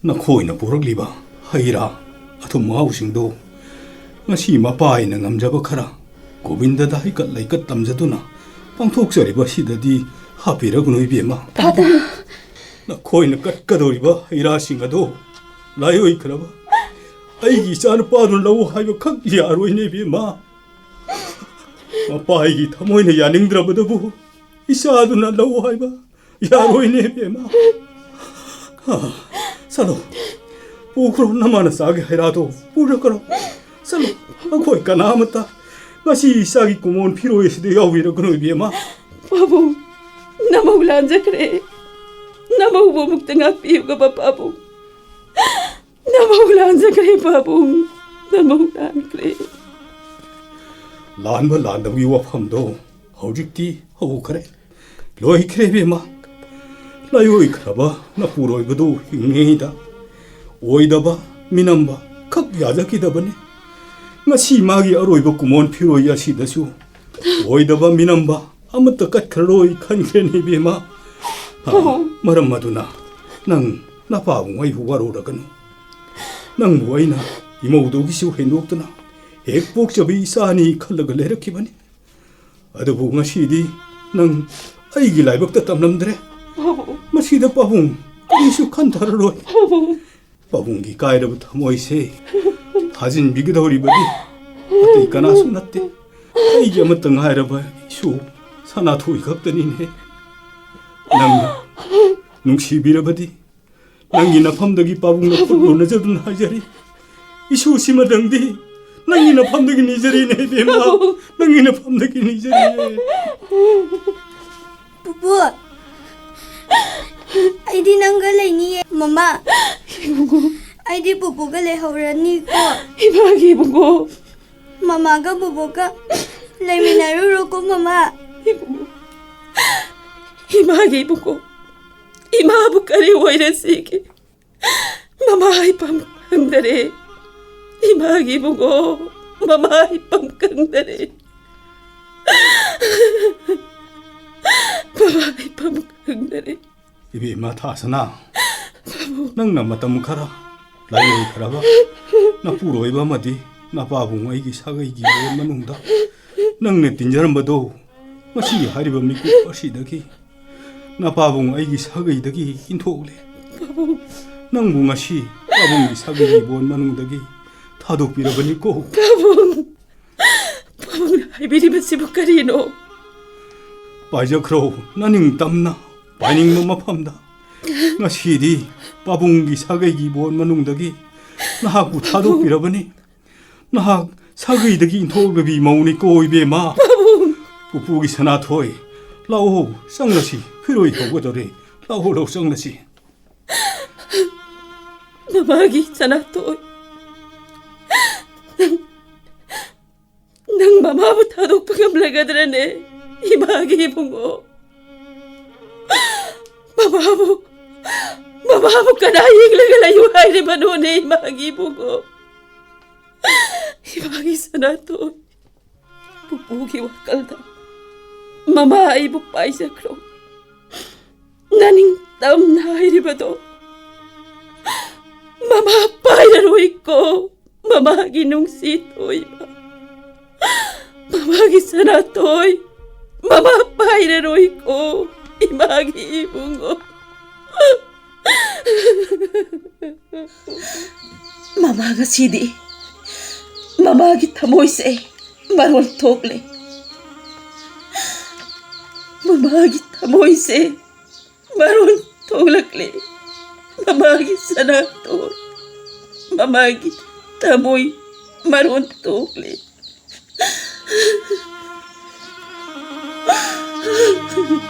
na khoina puragliba haira athum hausingdo ngasi mapai na ngamjaba khara govinda da haikat laikat tamjaduna pangthok sariba sidadi hapiragunoi bema 따다 na khoina kat kadoriba haira singado layoi khraba ꯑꯩꯒꯤ ꯏꯆꯥꯅꯨꯄꯥꯗꯨ ꯂꯧ ꯍꯥꯏꯕ ꯈꯛ ꯌꯥꯔꯣꯏꯅꯦ ꯏꯕꯦꯝꯃ. ꯃꯄꯥꯒꯤ ꯊꯃꯣꯏꯅ ꯌꯥꯅꯤꯡꯗ꯭ꯔꯕꯗꯨꯕꯨ 이사도나 너무 하이바 야로이네 베마 살로 보크로 나만은 싸게 해라도 뿌려거라 살로 거기 까나무다 마시 싸기 구몬 피로에서도 여위로 그런 베마 바보 나마 울란자 그래 나마 우보 묵등아 피우가 봐 바보 나마 울란자 그래 바보 나마 울란 그래 란바 란다고 유업함도 허직디 허우 그래 로이 그래 베마 나 요이 그라바 나 부로이거도 흉행이다 오이다바 미남바 컵 야자기다 보네 나 시마기 어로이버 구몬 피로이야 시다쇼 오이다바 미남바 아무것도 깎을로이 칸케니 베마 마람마두나 나 바봉와이 후가로라가노 난 뭐이나 이모우도기시오 해놓더나 액복잡이 싸니 칼락을 내렸기만이 아도 봉아 시디 난 아이기 라이벅다 땀남드래 마시다 빠봉 이슈 칸타르로 빠봉기 까이르부터 모이세 하진 미기더리버디 어때 이까나 순났대 아이기 아무튼 하이라바 이슈 사나토이 갑더니네 난 뭉시비라버디 난기나 밤덕이 빠봉 놓고 늦어둔 하자리 이슈 심하던디 낭이나 밤덕이 니저리네 베마 낭이나 밤덕이 니저리네 부부 아이디 난갈래니 마마 아이디 부부가 레하우라니고 이마기 부부 마마가 부부가 레미나루로고 마마 이마기 부부 이마부까리 오이랬으기 마마이 밤 흥들이 이마기 보고 마마이 밤 깡다리 마마이 밤 깡다리 이비마 타사나 낭나 마담 카라 라이오이 카라바 나 부로이바 마디 나 바봉 아이기 사가 이기 만웅다 낭네 딘자람바도 마시 하리바 미쿠 아시다기 나 바봉 아이기 사가 이다기 인토올레 낭 붕아시 바봉이 사가 이기 만웅다기 타도 빌어버니고 바봉 하이비리면 시부까리노 빠져크로 나닝 땀나 바닝 너마 팜다 나 시디 빠봉기 사가이기 만웅다기 나하고 타도 빌어버니 나학 사가이다기 인토올베비 마우니고 이베마 부부기 사나토이 라오 쌍나시 흐로이 도고더리 라오로 쌍나시 마마기 사나토이 낭 마마부 타독방am 라가드라네 이마기 봉고 마마부 까나이익 라갈라 유하이리 마노네 이마기 봉고 이마기 사나토 부부기 와깔다 마마 아이부 빠이자크로 나닝 땀나이리 바도 마마 빠이라로 있고 마마기 농시 토이바 마마기 사나 토이 마마 빠이라로 있고 이마기 붕고 마마가 시디 마마기 타모이세 마롤 토클레 마마기 타모이세 마롤 토클레 마마기 사나 토이 마마기 Thamoi Marol Thoklaba Thamoi